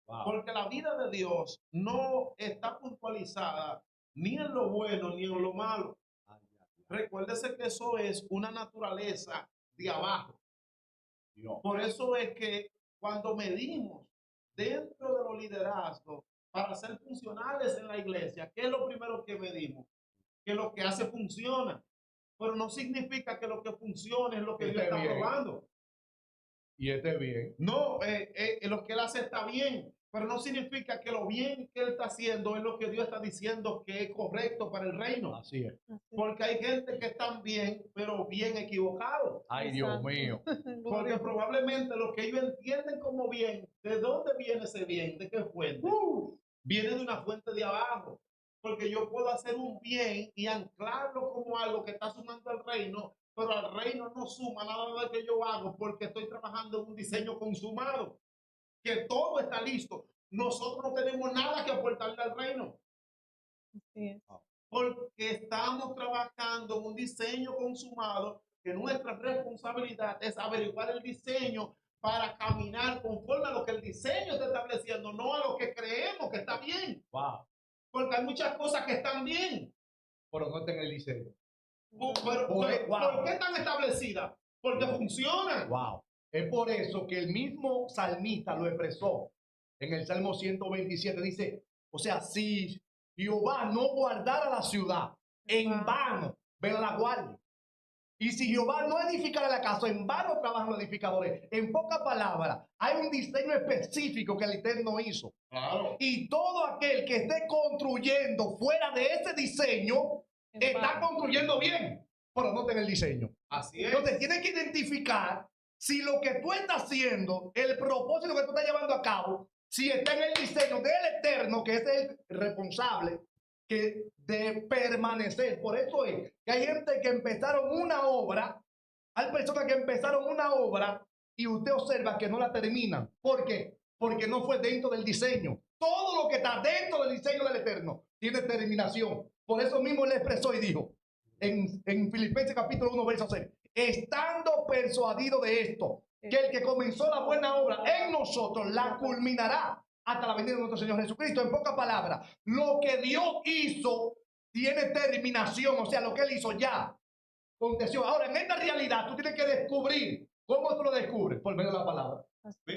Wow. Porque la vida de Dios no está puntualizada ni en lo bueno ni en lo malo. Ay, ay, ay. Recuérdese que eso es una naturaleza de abajo. Dios. Por eso es que cuando medimos dentro de los liderazgos para ser funcionales en la iglesia, ¿qué es lo primero que medimos? Que lo que hace funciona. Pero no significa que lo que funcione es lo que Dios está probando. Y este bien. No, lo que él hace está bien, pero no significa que lo bien que él está haciendo es lo que Dios está diciendo que es correcto para el reino. Así es. Porque hay gente que están bien, pero bien equivocados. Ay, Dios mío. Porque probablemente lo que ellos entienden como bien, ¿de dónde viene ese bien? ¿De qué fuente? Viene de una fuente de abajo. Porque yo puedo hacer un bien y anclarlo como algo que está sumando al reino, pero al reino no suma nada de lo que yo hago porque estoy trabajando en un diseño consumado, que todo está listo. Nosotros no tenemos nada que aportarle al reino. Así es. Porque estamos trabajando en un diseño consumado, que nuestra responsabilidad es averiguar el diseño para caminar conforme a lo que el diseño está estableciendo, no a lo que creemos que está bien. Wow. Porque hay muchas cosas que están bien. Pero no tengo el diseño. Pero, Wow. ¿por qué están establecidas? Porque funcionan. Wow. Es por eso que el mismo salmista lo expresó en el Salmo 127. Dice, o sea, si Jehová no guardara la ciudad, en vano vela la guardia. Y si Jehová no edificara la casa, en vano trabajan los edificadores. En pocas palabras, hay un diseño específico que el Eterno hizo. Claro. Y todo aquel que esté construyendo fuera de ese diseño, está construyendo bien. pero no está en el diseño. Así es. Entonces tienes que identificar si lo que tú estás haciendo, el propósito que tú estás llevando a cabo, si está en el diseño del Eterno, que es el responsable de permanecer. Por eso es que hay gente que empezaron una obra, hay personas que empezaron una obra y usted observa que no la terminan. ¿Por qué? Porque no fue dentro del diseño. Todo lo que está dentro del diseño del Eterno tiene terminación. Por eso mismo le expresó y dijo en Filipenses capítulo 1, verso 6, estando persuadido de esto, que el que comenzó la buena obra en nosotros la culminará hasta la venida de nuestro Señor Jesucristo. En pocas palabras, lo que Dios hizo tiene terminación, o sea, lo que Él hizo ya aconteció. Ahora, en esta realidad, tú tienes que descubrir. ¿Cómo tú lo descubres? Por medio de la palabra.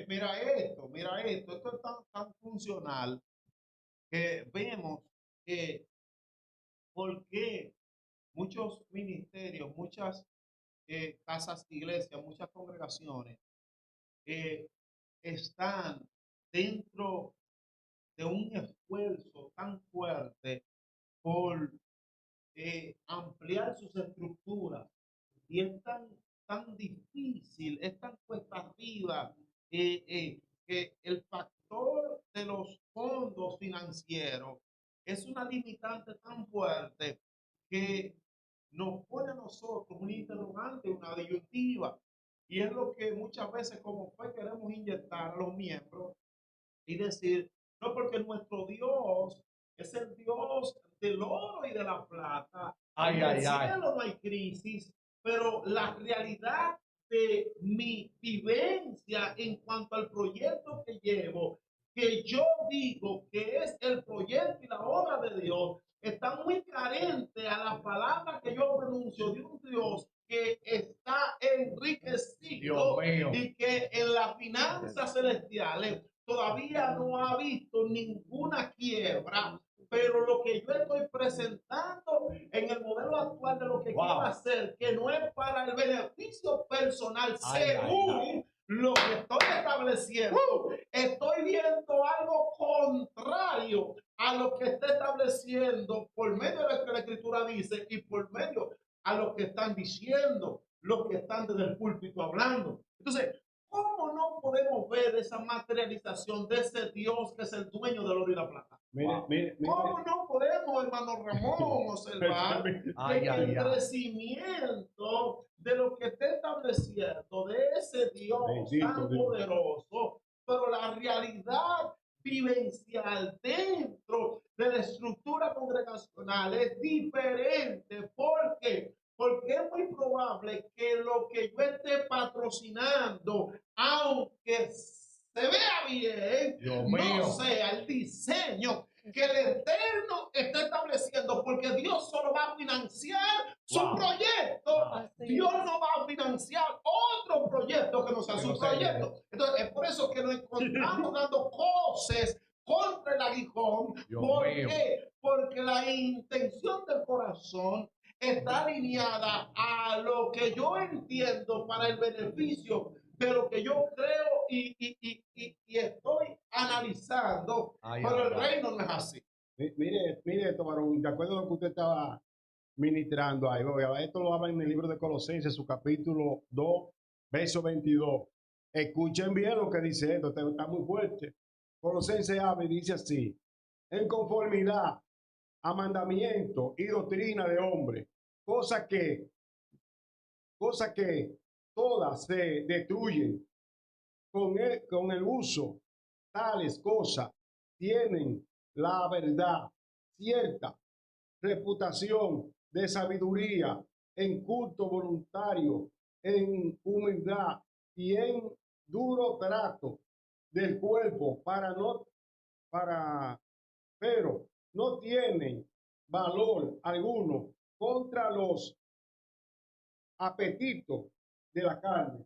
Mira esto, esto es tan funcional que vemos que por qué muchos ministerios, muchas casas de iglesia, muchas congregaciones están dentro de un esfuerzo tan fuerte por ampliar sus estructuras y es tan difícil, es tan cuesta arriba que el factor de los fondos financieros es una limitante tan fuerte que nos pone a nosotros un interrogante, una disyuntiva, y es lo que muchas veces como fe queremos inyectar a los miembros y decir, no, porque nuestro Dios es el Dios del oro y de la plata, en el cielo no hay crisis, pero la realidad de mi vivencia en cuanto al proyecto que llevo, que yo digo que es el proyecto y la obra de Dios, está muy carente a la palabra que yo pronuncio de un Dios que está enriquecido y que en las finanzas celestiales todavía no ha visto ninguna quiebra, pero lo que yo estoy presentando en el modelo actual de lo que quiero hacer, que no es para el beneficio personal, según lo que estoy estableciendo, estoy viendo algo contrario a lo que está estableciendo por medio de lo que la Escritura dice y por medio a lo que están diciendo, los que están desde el púlpito hablando. Entonces, ¿cómo no podemos ver esa materialización de ese Dios que es el dueño del oro y la plata? ¿Cómo no podemos, hermano Ramón, observar que el crecimiento de lo que está estableciendo de ese Dios tan poderoso, pero la realidad vivencial dentro de la estructura congregacional es diferente? ¿Por qué? Porque es muy probable que lo que yo esté patrocinando, aunque se vea bien, no sea el diseño que el Eterno está estableciendo, porque Dios solo va a financiar su proyecto. Dios no va a financiar otro proyecto que no sea su proyecto. Entonces, es por eso que nos encontramos dando cosas contra el aguijón. ¿Por qué? Porque la intención del corazón está alineada a lo que yo entiendo para el beneficio de lo que yo creo y estoy analizando, pero el reino no es así. Mire esto, varón, de acuerdo a lo que usted estaba ministrando ahí, esto lo habla en el libro de Colosenses, su capítulo 2, verso 22. Escuchen bien lo que dice esto, está muy fuerte. Colosenses habla y dice así: en conformidad a mandamiento y doctrina de hombre, cosa que todas se destruyen con el uso. Tales cosas tienen la verdad, cierta reputación de sabiduría, en culto voluntario, en humildad y en duro trato del cuerpo, pero no tienen valor alguno contra los apetitos de la carne.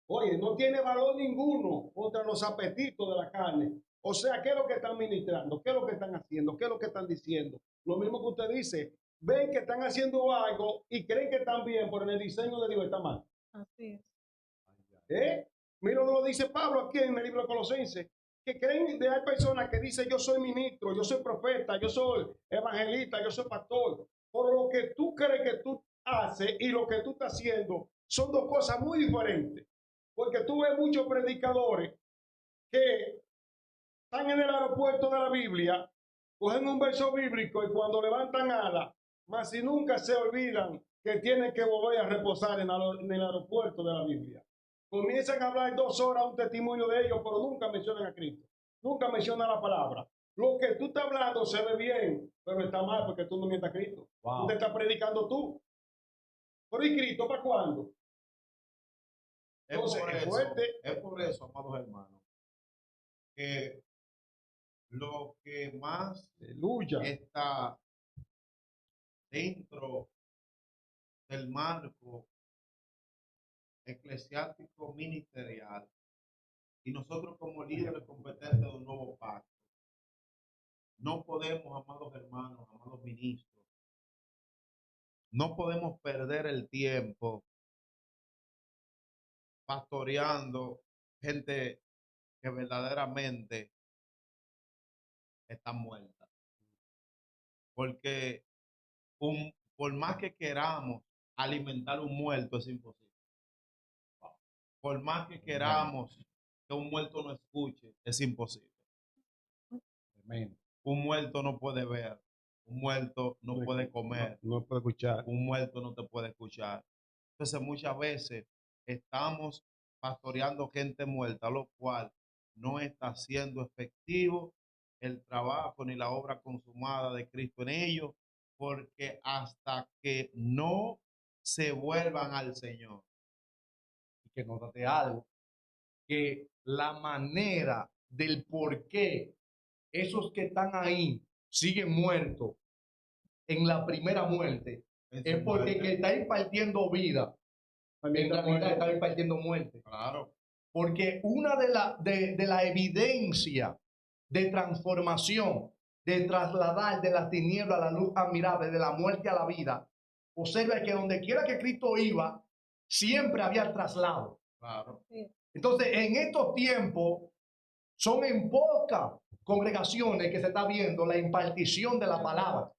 Oye, no tiene valor ninguno contra los apetitos de la carne. O sea, ¿qué es lo que están ministrando? ¿Qué es lo que están haciendo? ¿Qué es lo que están diciendo? Lo mismo que usted dice, ven que están haciendo algo y creen que están bien, pero en el diseño de Dios está mal. Así es. Mira lo que dice Pablo aquí en el libro de Colosenses, que creen de hay personas que dicen yo soy ministro, yo soy profeta, yo soy evangelista, yo soy pastor. Por lo que tú crees que tú hace y lo que tú estás haciendo son dos cosas muy diferentes. Porque tú ves muchos predicadores que están en el aeropuerto de la Biblia, cogen un verso bíblico y cuando levantan alas, mas si nunca se olvidan que tienen que volver a reposar en el aeropuerto de la Biblia. Comienzan a hablar 2 horas un testimonio de ellos, pero nunca mencionan a Cristo. Nunca mencionan la palabra. Lo que tú estás hablando se ve bien, pero está mal porque tú no mientas a Cristo. Wow. Tú te estás predicando tú. Pero ¿y Cristo para cuándo? Entonces, Es por eso, amados hermanos, que lo que más Aleluya. está dentro del marco eclesiástico ministerial y nosotros como líderes competentes de un nuevo pacto, no podemos, amados hermanos, amados ministros, no podemos perder el tiempo pastoreando gente que verdaderamente está muerta. Porque por más que queramos alimentar un muerto, es imposible. Por más que queramos que un muerto no escuche, es imposible. Amén. Un muerto no puede ver, un muerto no puede comer, No puede escuchar. un muerto no te puede escuchar. Entonces muchas veces estamos pastoreando gente muerta, lo cual no está siendo efectivo el trabajo ni la obra consumada de Cristo en ellos, porque hasta que no se vuelvan al Señor. Y que notate algo, que la manera del por qué esos que están ahí siguen muertos en la primera muerte es porque el que está impartiendo vida en realidad está impartiendo muerte. Claro. Porque una de la evidencia de transformación, de trasladar de la tiniebla a la luz admirable, de la muerte a la vida, observa que donde quiera que Cristo iba, siempre había traslado. Claro. Sí. Entonces, en estos tiempos, son en pocas congregaciones que se está viendo la impartición de la palabra.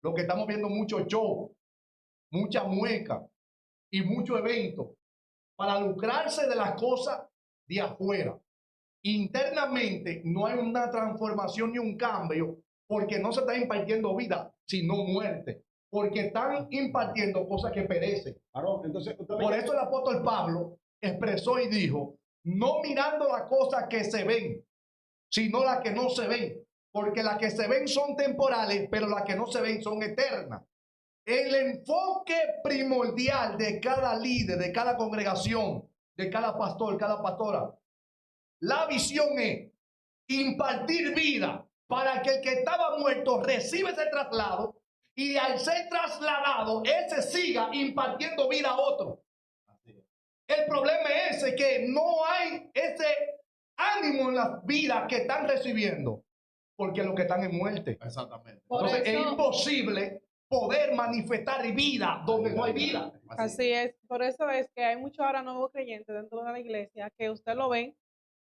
Lo que estamos viendo mucho show, mucha mueca y mucho evento para lucrarse de las cosas de afuera. Internamente no hay una transformación ni un cambio porque no se está impartiendo vida, sino muerte. Porque están impartiendo cosas que perecen. Entonces, Por eso el apóstol Pablo expresó y dijo, no mirando las cosas que se ven, sino las que no se ven. Porque las que se ven son temporales, pero las que no se ven son eternas. El enfoque primordial de cada líder, de cada congregación, de cada pastor, cada pastora, la visión es impartir vida para que el que estaba muerto reciba ese traslado y al ser trasladado, ese siga impartiendo vida a otro. El problema es ese, que no hay ese ánimo en las vidas que están recibiendo, porque los que están en muerte. Exactamente. Entonces es imposible poder manifestar vida donde no hay vida. Así es. Por eso es que hay muchos ahora nuevos creyentes dentro de la iglesia que usted lo ven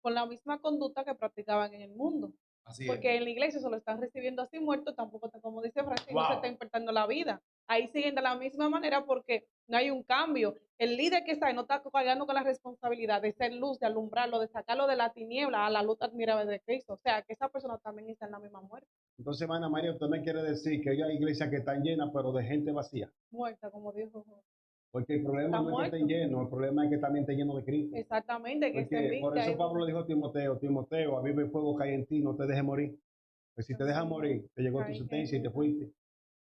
con la misma conducta que practicaban en el mundo. Así Porque es. en la iglesia se lo están recibiendo así muerto, tampoco, como dice Francisco, no se Wow. está impartiendo la vida. Ahí siguen de la misma manera porque no hay un cambio. El líder que está ahí no está cargando con la responsabilidad de ser luz, de alumbrarlo, de sacarlo de la tiniebla a la luz admirable de Cristo. O sea, que esa persona también está en la misma muerte. Entonces, hermana María, usted me quiere decir que hay iglesias que están llenas, pero de gente vacía. Muerta, como dijo. Porque el problema no es que estén llenos, el problema es que también estén llenos de Cristo. Exactamente. Que Porque por eso Pablo le dijo a Timoteo, aviva el fuego que hay en ti, no te dejes morir. Pues si te dejas morir, te llegó tu sentencia y te fuiste.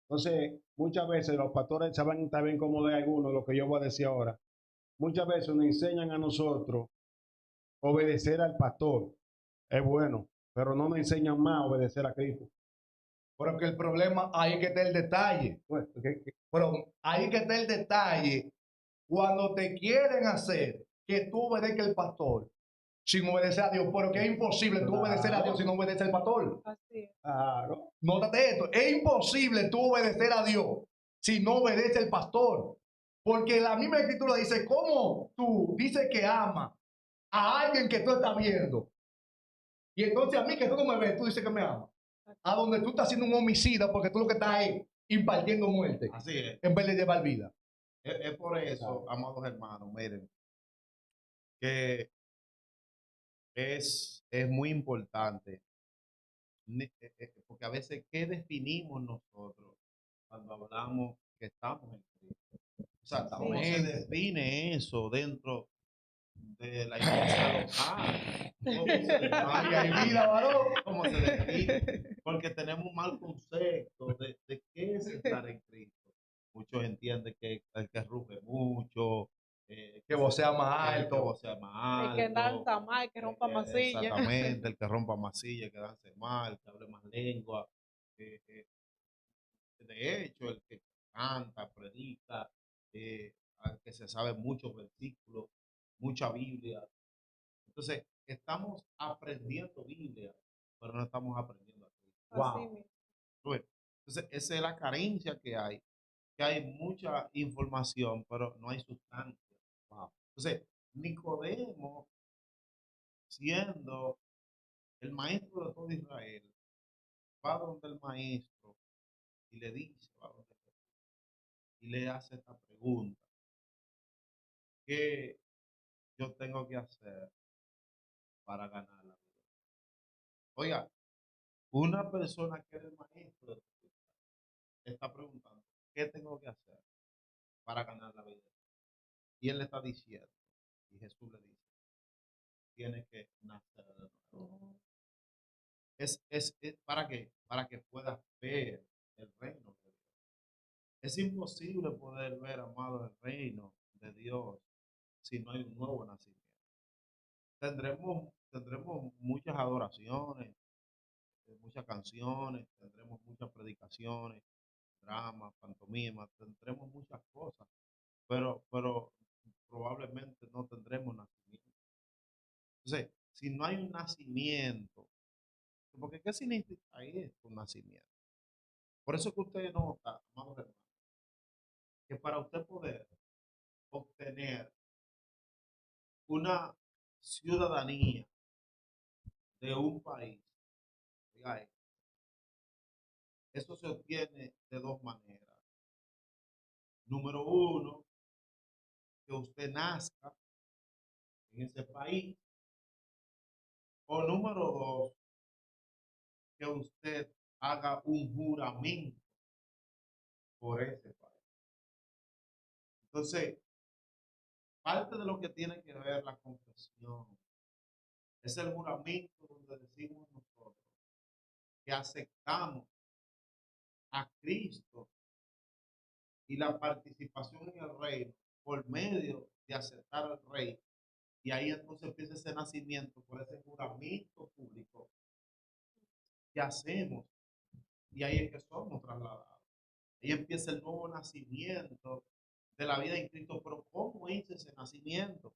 Entonces, muchas veces los pastores saben también cómo de algunos, lo que yo voy a decir ahora. Muchas veces nos enseñan a nosotros obedecer al pastor. Es bueno, pero no nos enseñan más a obedecer a Cristo. Pero que el problema, ahí que está el detalle. Pues, Pero ahí que está el detalle. Cuando te quieren hacer que tú obedezcas al pastor sin obedecer a Dios, pero que es imposible tú obedecer a Dios sin obedecer al pastor. Así es. Claro. Nótate esto, es imposible tú obedecer a Dios si no obedece al pastor. Porque la misma escritura dice, ¿cómo tú dices que amas a alguien que tú estás viendo? Y entonces a mí que tú no me ves, tú dices que me amas. A donde tú estás siendo un homicida porque tú lo que estás ahí impartiendo muerte Así es. en vez de llevar vida. Es por eso, amados hermanos, miren, que es muy importante, porque a veces, ¿qué definimos nosotros cuando hablamos que estamos en Cristo? O sea, ¿cómo se Exactamente. define eso dentro de la iglesia local? ¿Cómo se Ahí hay define? vida, varón. ¿Cómo se define? Porque tenemos un mal concepto de qué es estar en Cristo. Muchos entienden que el que ruge mucho, Que vocea más que alto. vocea más El que alto, danza mal, el que rompa masilla. exactamente, el que rompa masilla, que dance mal, que hable más lengua. eh, eh, de hecho, el que canta, predica, al que se sabe muchos versículos, mucha Biblia. Entonces, estamos aprendiendo Biblia, pero no estamos aprendiendo a Cristo. Así Wow. mismo. Bueno, entonces, esa es la carencia que hay mucha información, pero no hay sustancia. Wow. Entonces, Nicodemo, siendo el maestro de todo Israel, va donde el maestro y le dice, va donde y le hace esta pregunta: ¿qué yo tengo que hacer para ganar la vida? Oiga, una persona que es el maestro de tu vida está preguntando, ¿qué tengo que hacer para ganar la vida? Y él le está diciendo, y Jesús le dice, tienes que nacer de nuevo. Es ¿para qué? Para que puedas ver el reino de Dios. Es imposible poder ver, amado, el reino de Dios si no hay un nuevo nacimiento. Tendremos muchas adoraciones, muchas canciones, tendremos muchas predicaciones, dramas, pantomimas, tendremos muchas cosas, pero probablemente no tendremos nacimiento. Entonces, si no hay un nacimiento, porque ¿qué significa esto, un nacimiento? Por eso que usted nota, amados hermanos, que para usted poder obtener una ciudadanía de un país, oiga, eso se obtiene de dos maneras. Número uno, que usted nazca en ese país. O número dos, que usted haga un juramento por ese país. Entonces, parte de lo que tiene que ver la confesión es el juramento donde decimos nosotros que aceptamos a Cristo y la participación en el reino por medio de aceptar al rey. Y ahí entonces empieza ese nacimiento por ese juramento público que hacemos. Y ahí es que somos trasladados. Ahí empieza el nuevo nacimiento de la vida en Cristo. Pero ¿cómo es ese nacimiento?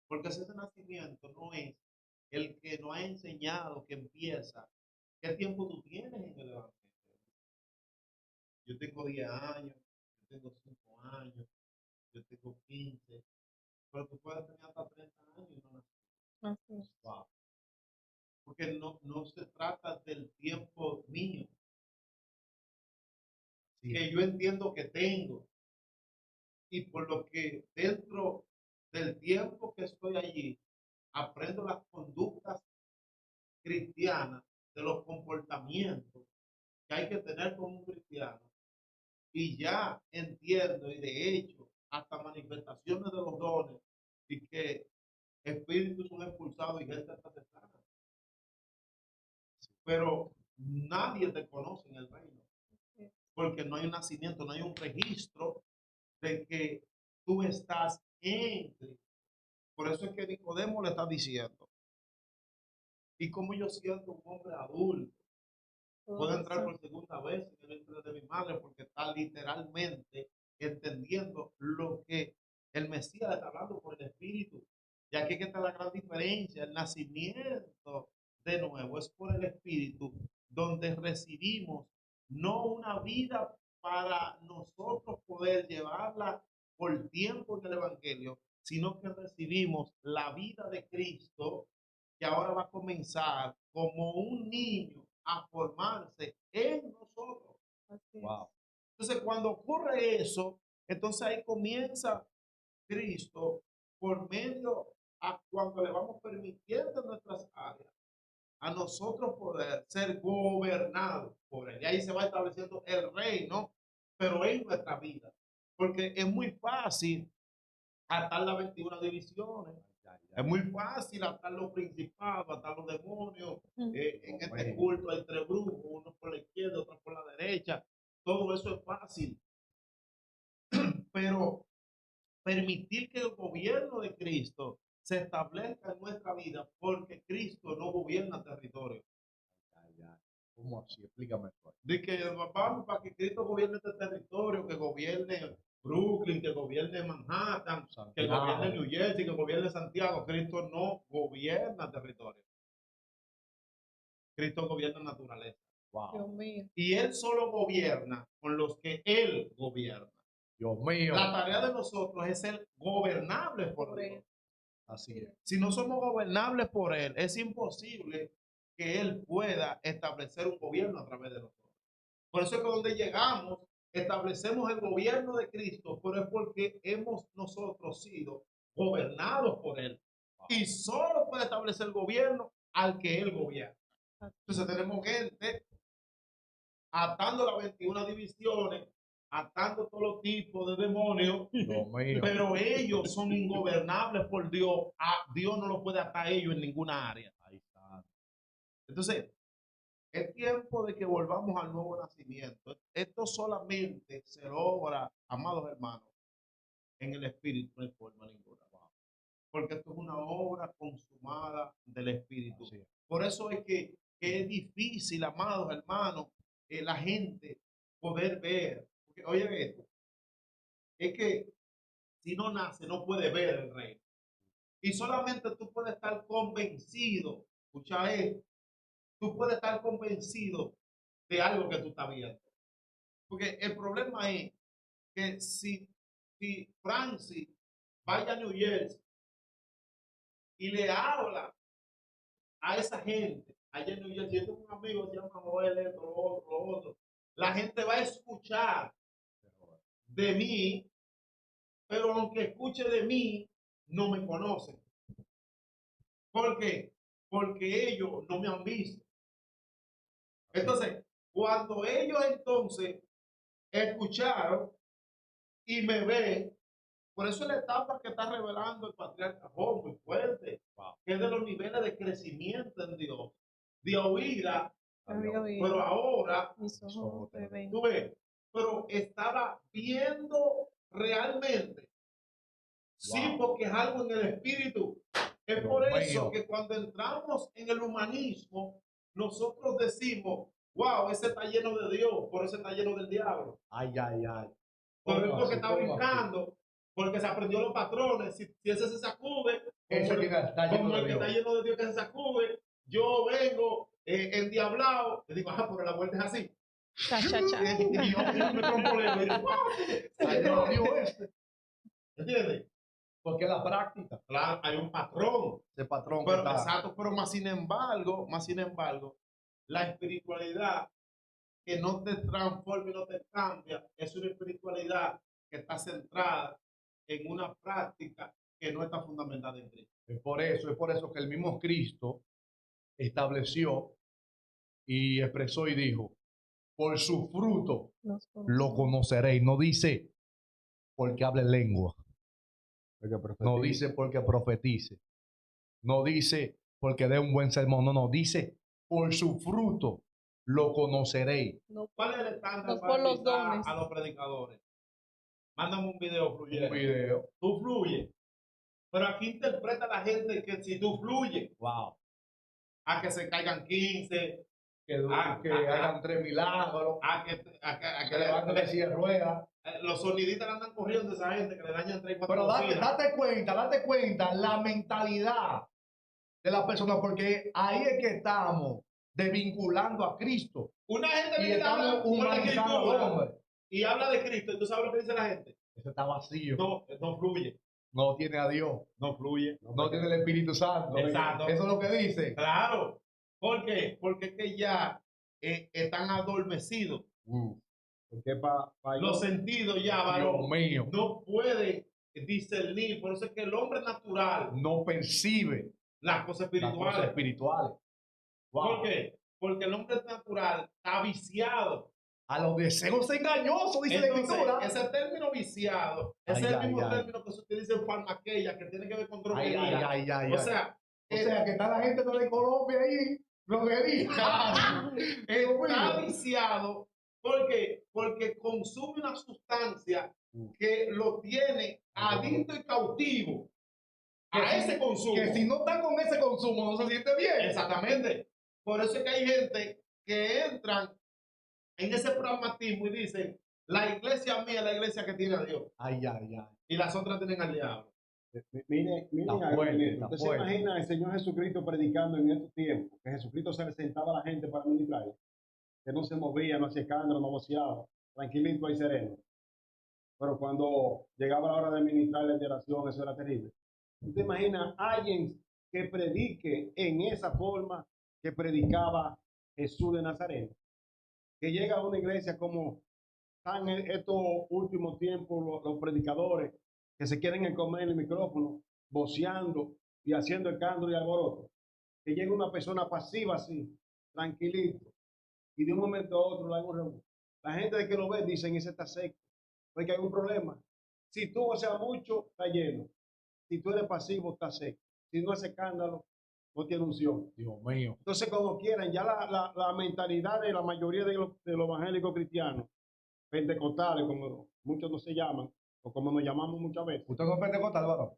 Porque ese nacimiento no es el que nos ha enseñado que empieza. ¿Qué tiempo tú tienes en el Evangelio? Yo tengo 10 años, yo tengo 5 años, yo tengo 15, pero tú puedes tener hasta 30 años y no nacer. Así es. Wow. Porque no se trata del tiempo mío, que yo entiendo que tengo, y por lo que dentro del tiempo que estoy allí, aprendo las conductas cristianas, de los comportamientos que hay que tener como un cristiano, y ya entiendo, y de hecho, hasta manifestaciones de los dones, y que espíritus son expulsados y gente está sana. Pero nadie te conoce en el reino, porque no hay un nacimiento, no hay un registro de que tú estás en Cristo. Por eso es que Nicodemo le está diciendo, y como yo siendo un hombre adulto, puedo entrar por segunda vez en el vientre de mi madre, porque está literalmente entendiendo lo que el Mesías está hablando por el Espíritu. Y aquí que está la gran diferencia: el nacimiento de nuevo es por el Espíritu, donde recibimos no una vida para nosotros poder llevarla por tiempo en el Evangelio, sino que recibimos la vida de Cristo, que ahora va a comenzar como un niño a formarse en nosotros. Así es. Wow. Entonces, cuando ocurre eso, entonces ahí comienza Cristo por medio a cuando le vamos permitiendo en nuestras áreas a nosotros poder ser gobernados por él. Y ahí se va estableciendo el reino, pero en nuestra vida. Porque es muy fácil atar las 21 divisiones. Es muy fácil atar los principados, atar los demonios. En este culto hay 3 grupos, uno por la izquierda, otro por la derecha. Todo eso es fácil. Pero permitir que el gobierno de Cristo se establezca en nuestra vida, porque Cristo no gobierna territorio. ¿Cómo así? Explícame esto. De que vamos para que Cristo gobierne este territorio, que gobierne Brooklyn, que gobierne Manhattan, que gobierne New Jersey, que gobierne Santiago. Cristo no gobierna territorio. Cristo gobierna naturaleza. Wow. Dios mío. Y Él solo gobierna con los que Él gobierna. Dios mío. La tarea de nosotros es ser gobernables por Dios. Así es. Si no somos gobernables por Él, es imposible que Él pueda establecer un gobierno a través de nosotros. Por eso es que donde llegamos, establecemos el gobierno de Cristo, pero es porque hemos nosotros sido gobernados por Él. Y solo puede establecer el gobierno al que Él gobierna. Entonces tenemos gente atando las 21 divisiones, atando todos los tipos de demonios, Dios mío. pero ellos son ingobernables por Dios. Dios no lo puede atar a ellos en ninguna área. Ahí está. Entonces, es tiempo de que volvamos al nuevo nacimiento. Esto solamente se logra, amados hermanos, en el Espíritu, no hay forma ninguna. Porque esto es una obra consumada del Espíritu. Así es. Por eso es que es difícil, amados hermanos, la gente poder ver. Porque, oye esto, es que si no nace, no puede ver el reino. Y solamente tú puedes estar convencido, escucha esto, tú puedes estar convencido de algo que tú estás viendo. Porque el problema es que si Francis vaya a New Jersey y le habla a esa gente, allá en New Jersey, yo tengo un amigo que se llama Joel, esto, lo otro, la gente va a escuchar de mí, pero aunque escuche de mí, no me conocen. ¿Por qué? Porque ellos no me han visto. Entonces, cuando ellos entonces escucharon y me ven, por eso es la etapa que está revelando el patriarca Job muy fuerte, que es de los niveles de crecimiento en Dios, de oída, pero ahora, Mis ojos te ven. tú ves, pero estaba viendo realmente. Sí, porque es algo en el espíritu. Es por eso que cuando entramos en el humanismo, nosotros decimos, wow, ese está lleno de Dios, por eso está lleno del diablo. Ay, ay, ay. Pero es porque está brincando, porque se aprendió los patrones. Si ese se sacude, Ese que está lleno como de el que Dios. está lleno de Dios que se sacude, yo vengo endiablado, le digo, pero la vuelta es así. Cha, cha, cha. Y yo me tromboleo y digo, Ay, no, Dios mío. ¿entiendes? Porque la práctica. Claro, hay un patrón. Ese patrón Pero, que está. exacto, pero más sin embargo, la espiritualidad que no te transforma y no te cambia, es una espiritualidad que está centrada en una práctica que no está fundamentada en Cristo. Es por eso que el mismo Cristo estableció y expresó y dijo, por su fruto Nos lo conoceréis. No dice porque hable lengua. No dice porque profetice. No dice porque dé un buen sermón. No, dice por su fruto lo conoceréis. No, ¿Cuál es el estándar no para por los invitar dones. a los predicadores? Mándame un video fluyendo. Un video. Tú fluyes. Pero aquí interpreta la gente que si tú fluyes, Wow. a que se caigan 15, Que hagan 3 milagros. a que Que levanten de silla de ruedas. los sonidistas le andan corriendo a esa gente que le dañan 3 4 Pero bocinas. date cuenta la mentalidad de la persona, porque ahí es que estamos desvinculando a Cristo Una gente y que habla estamos con la humanizando al escritura hombre. y habla de Cristo, ¿y tú sabes lo que dice la gente? Eso está vacío. No fluye, No tiene a Dios. no fluye. No tiene el Espíritu Santo. Exacto. Eso es lo que dice. Claro. ¿Por qué? Porque es que ya están adormecidos. Porque Los sentidos ya, varón, Dios mío, no pueden discernir. Por eso es que el hombre natural, no percibe las cosas las espirituales. cosas espirituales. Wow. ¿Por qué? Porque el hombre natural está viciado. A los deseos engañosos, dice la Entonces, escritura. ese término viciado, ese es el mismo término que se utiliza en farmaqueia, que tiene que ver con droguería. O sea, que está la gente de Colombia ahí, droguería. está viciado. ¿Por qué? Porque consume una sustancia que lo tiene adicto y cautivo a ese consumo. Que si no está con ese consumo no se siente bien. Exactamente. Por eso es que hay gente que entran en ese pragmatismo y dicen, la iglesia mía es la iglesia que tiene a Dios. Ay, ay, ay. Y las otras tienen al diablo. Miren Está algo, fuerte, miren. está Usted se fuerte. imagina al Señor Jesucristo predicando en estos tiempos, que Jesucristo se le sentaba a la gente para ministrar, que no se movía, no hacía escándalo, no voceaba, tranquilito y sereno. Pero cuando llegaba la hora de ministrar la oración, eso era terrible. ¿Usted imagina a alguien que predique en esa forma que predicaba Jesús de Nazaret? Que llega a una iglesia como están en estos últimos tiempos los predicadores que se quieren comer el micrófono, voceando y haciendo escándalo y alboroto. Que llega una persona pasiva así, tranquilito, y de un momento a otro la reúne. La gente de que lo ve dicen, ese está seco, porque hay un problema. Si tú voceas mucho, está lleno. Si tú eres pasivo, está seco. Si no hace escándalo, no tiene unción. Dios mío. Entonces, como quieran, ya la mentalidad de la mayoría de los evangélicos cristianos, pentecostales, como muchos no se llaman, o como nos llamamos muchas veces. ¿Usted no es pentecostal, varón?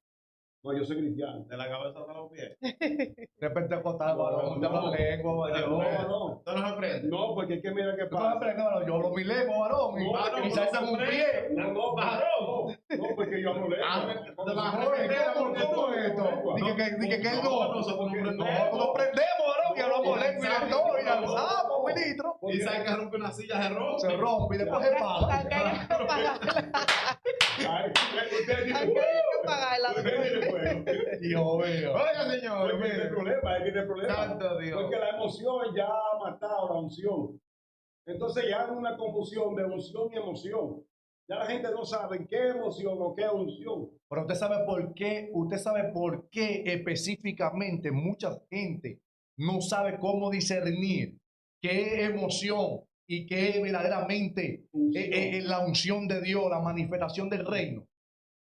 No, yo soy cristiano. De la cabeza hasta los pies. ¿Usted es pentecostal, varón? ¿Usted habla lengua, varón? No, ¿Usted no se aprende? no, porque es que mira qué ¿Usted no pasa. aprende, varón? Yo hablo mi lengua, varón. No, Y se hace un pie. No, porque yo hablo lengua. de la ¿Cómo es esto? Dije que él no. nosotros no No, aprendemos. no aprendemos, varón, que hablamos lengua y de todo, y alzamos, ministro. Y sabe que rompe una silla, se rompe. Se rompe y después se paga. Ay, usted dice, Hay que pagarla. usted dice, bueno. Dios mío. Oiga, señor, Porque mire. el problema, es que el problema. Santo Dios. Porque la emoción ya ha matado la unción. Entonces ya hay una confusión de unción y emoción. Ya la gente no sabe qué emoción o qué unción. Pero usted sabe por qué específicamente mucha gente no sabe cómo discernir qué emoción y qué es verdaderamente la unción de Dios, la manifestación del reino.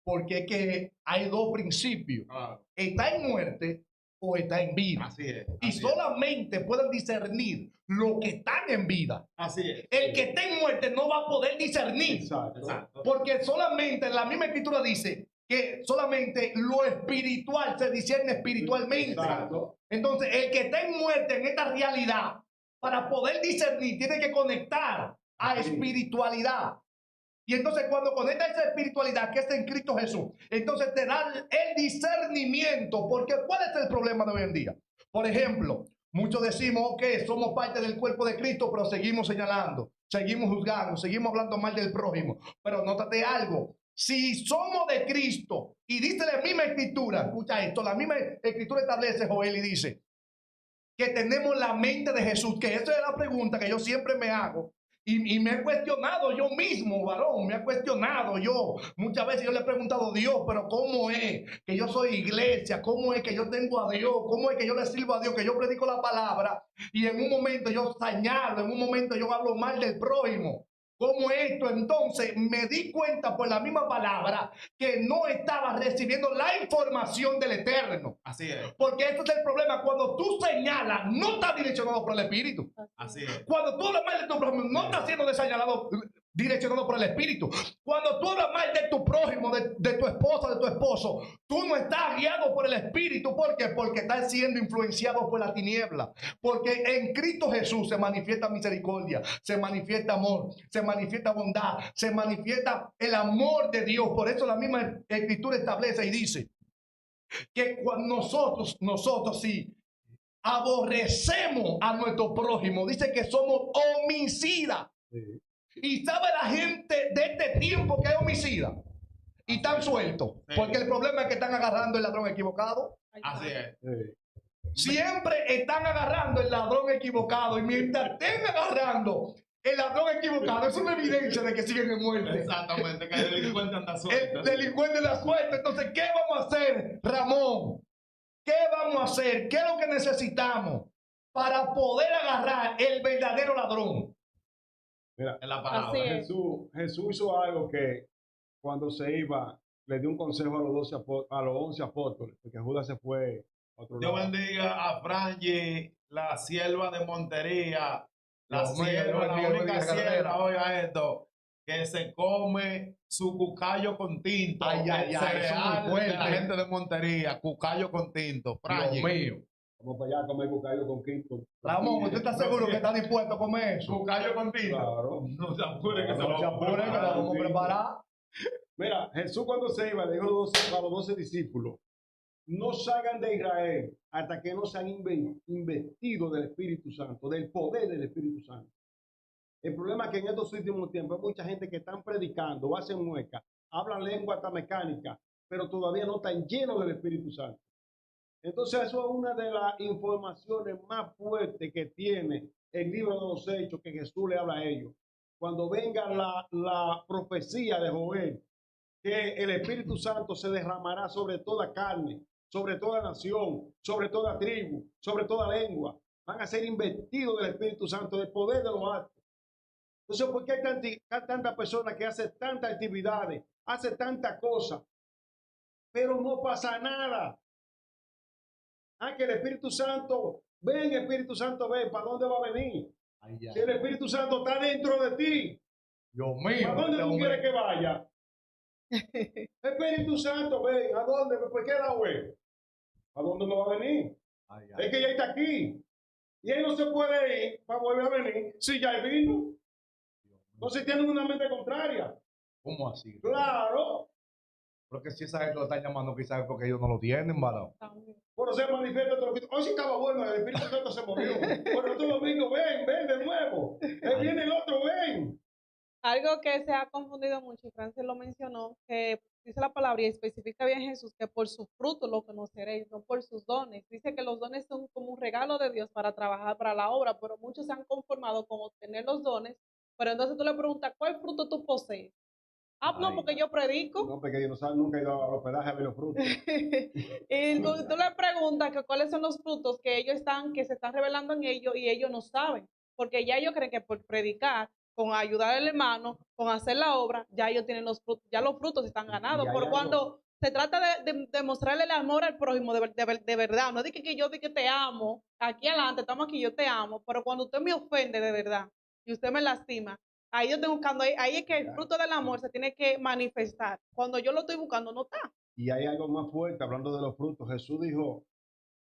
Porque es que hay dos principios. Está en muerte o está en vida. Así es. Y solamente pueden discernir lo que están en vida. Así es. El que está en muerte no va a poder discernir. Exacto. Exacto. Porque solamente la misma escritura dice que solamente lo espiritual se discierne espiritualmente. Exacto. Entonces, el que está en muerte en esta realidad, para poder discernir, tiene que conectar a espiritualidad. Y entonces, cuando conecta esa espiritualidad que está en Cristo Jesús, entonces te da el discernimiento. Porque ¿cuál es el problema de hoy en día? Por ejemplo, muchos decimos, ok, somos parte del cuerpo de Cristo, pero seguimos señalando, seguimos juzgando, seguimos hablando mal del prójimo. Pero nótate algo. Si somos de Cristo, y dice la misma escritura, escucha esto, la misma escritura establece, Joel, y dice que tenemos la mente de Jesús, que esa es la pregunta que yo siempre me hago. Y me he cuestionado yo mismo, varón, me he cuestionado yo. Muchas veces yo le he preguntado a Dios, pero ¿cómo es que yo soy iglesia? ¿Cómo es que yo tengo a Dios? ¿Cómo es que yo le sirvo a Dios? Que yo predico la palabra y en un momento yo señalo, en un momento yo hablo mal del prójimo. ¿Cómo esto? Entonces me di cuenta por la misma palabra que no estaba recibiendo la información del Eterno. Así es. Porque este es el problema. Cuando tú señalas, no estás direccionado por el Espíritu. Así es. Cuando tú hablas mal de tu prójimo, no estás siendo señalado, direccionado por el Espíritu. Cuando tú hablas mal de tu prójimo, de tu esposa, de tu esposo, tú no estás guiado por el Espíritu. ¿Por qué? Porque estás siendo influenciado por la tiniebla. Porque en Cristo Jesús se manifiesta misericordia, se manifiesta amor, se manifiesta bondad, se manifiesta el amor de Dios. Por eso la misma escritura establece y dice que cuando nosotros sí aborrecemos a nuestro prójimo, dice que somos homicidas. Sí. Y sabe la gente de este tiempo que es homicida y están sueltos, Sí. porque el problema es que están agarrando el ladrón equivocado. Así es. Sí. Siempre están agarrando el ladrón equivocado, y mientras estén agarrando El ladrón equivocado es una evidencia de que siguen en muerte. Exactamente, que el delincuente anda suelto. El delincuente da suelta. Entonces, ¿qué vamos a hacer, Ramón? ¿Qué vamos a hacer? ¿Qué es lo que necesitamos para poder agarrar el verdadero ladrón? Mira, En la palabra. Así es. Jesús hizo algo que cuando se iba, le dio un consejo a los 11 apóstoles, porque Judas se fue a otro Dios lado. bendiga a Frangie, la sierva de Montería, la Dios mío, sierva, Dios la bendiga, única bendiga, sierva, Carrera. oiga esto, que se come su cucayo con tinto. Ay, ay, el ay, eso es muy cereal fuerte. de la gente de Montería, cucayo con tinto. Frangie. Dios mío. Vamos para allá a comer cucayo con Cristo. Ramón, ¿usted está seguro que está dispuesto a comer eso? Cucayo con tinto. Claro. No se apure que se No lo se apure, que lo vamos a preparar. Mira, Jesús cuando se iba, le dijo a los 12 discípulos, no salgan de Israel hasta que no sean investidos del Espíritu Santo, del poder del Espíritu Santo. El problema es que en estos últimos tiempos hay mucha gente que están predicando, hacen muecas, hablan lengua hasta mecánica, pero todavía no están llenos del Espíritu Santo. Entonces eso es una de las informaciones más fuertes que tiene el libro de los Hechos que Jesús le habla a ellos. Cuando venga la profecía de Joel, que el Espíritu Santo se derramará sobre toda carne, sobre toda nación, sobre toda tribu, sobre toda lengua. Van a ser investidos del Espíritu Santo, del poder de los altos. Entonces, ¿por qué hay tantas personas que hacen tantas actividades, hacen tantas cosas, pero no pasa nada? Que el Espíritu Santo, ven Espíritu Santo, ven, ¿para dónde va a venir? Ay, Si el Espíritu Santo está dentro de ti, Dios mío. ¿a dónde este tú hombre. quieres que vaya? Espíritu Santo, ven, ¿a dónde? ¿Por qué lado es? ¿A dónde no va a venir? Ay, Es ay. que ya está aquí. Y él no se puede ir para volver a venir si ya él vino. Entonces tienen una mente contraria. ¿Cómo así? Claro. Porque si esa gente lo están llamando quizás es porque ellos no lo tienen, varón. También. Por se manifiesta todo lo que... Hoy sí estaba bueno, el Espíritu Santo se movió. Pero otro domingo, ven de nuevo. Viene el otro, ven. Algo que se ha confundido mucho, y Francis lo mencionó, que dice la palabra y especifica bien Jesús que por sus frutos lo conoceréis, no por sus dones. Dice que los dones son como un regalo de Dios para trabajar para la obra, pero muchos se han conformado con obtener los dones, pero entonces tú le preguntas, ¿cuál fruto tú posees? No, Ay. porque yo predico. No, porque yo no saben, nunca he ido al hospedaje a ver los frutos. Y tú le preguntas que cuáles son los frutos que ellos que se están revelando en ellos y ellos no saben, porque ya ellos creen que por predicar, con ayudar al hermano, con hacer la obra, ya ellos tienen los frutos, ya los frutos están ganados. Y hay Pero algo- cuando se trata de mostrarle el amor al prójimo de verdad, no dije que yo dije que te amo, aquí adelante estamos aquí, yo te amo, pero cuando usted me ofende de verdad y usted me lastima, ahí yo estoy buscando, ahí es que el fruto del amor se tiene que manifestar. Cuando yo lo estoy buscando, no está. Y hay algo más fuerte, hablando de los frutos. Jesús dijo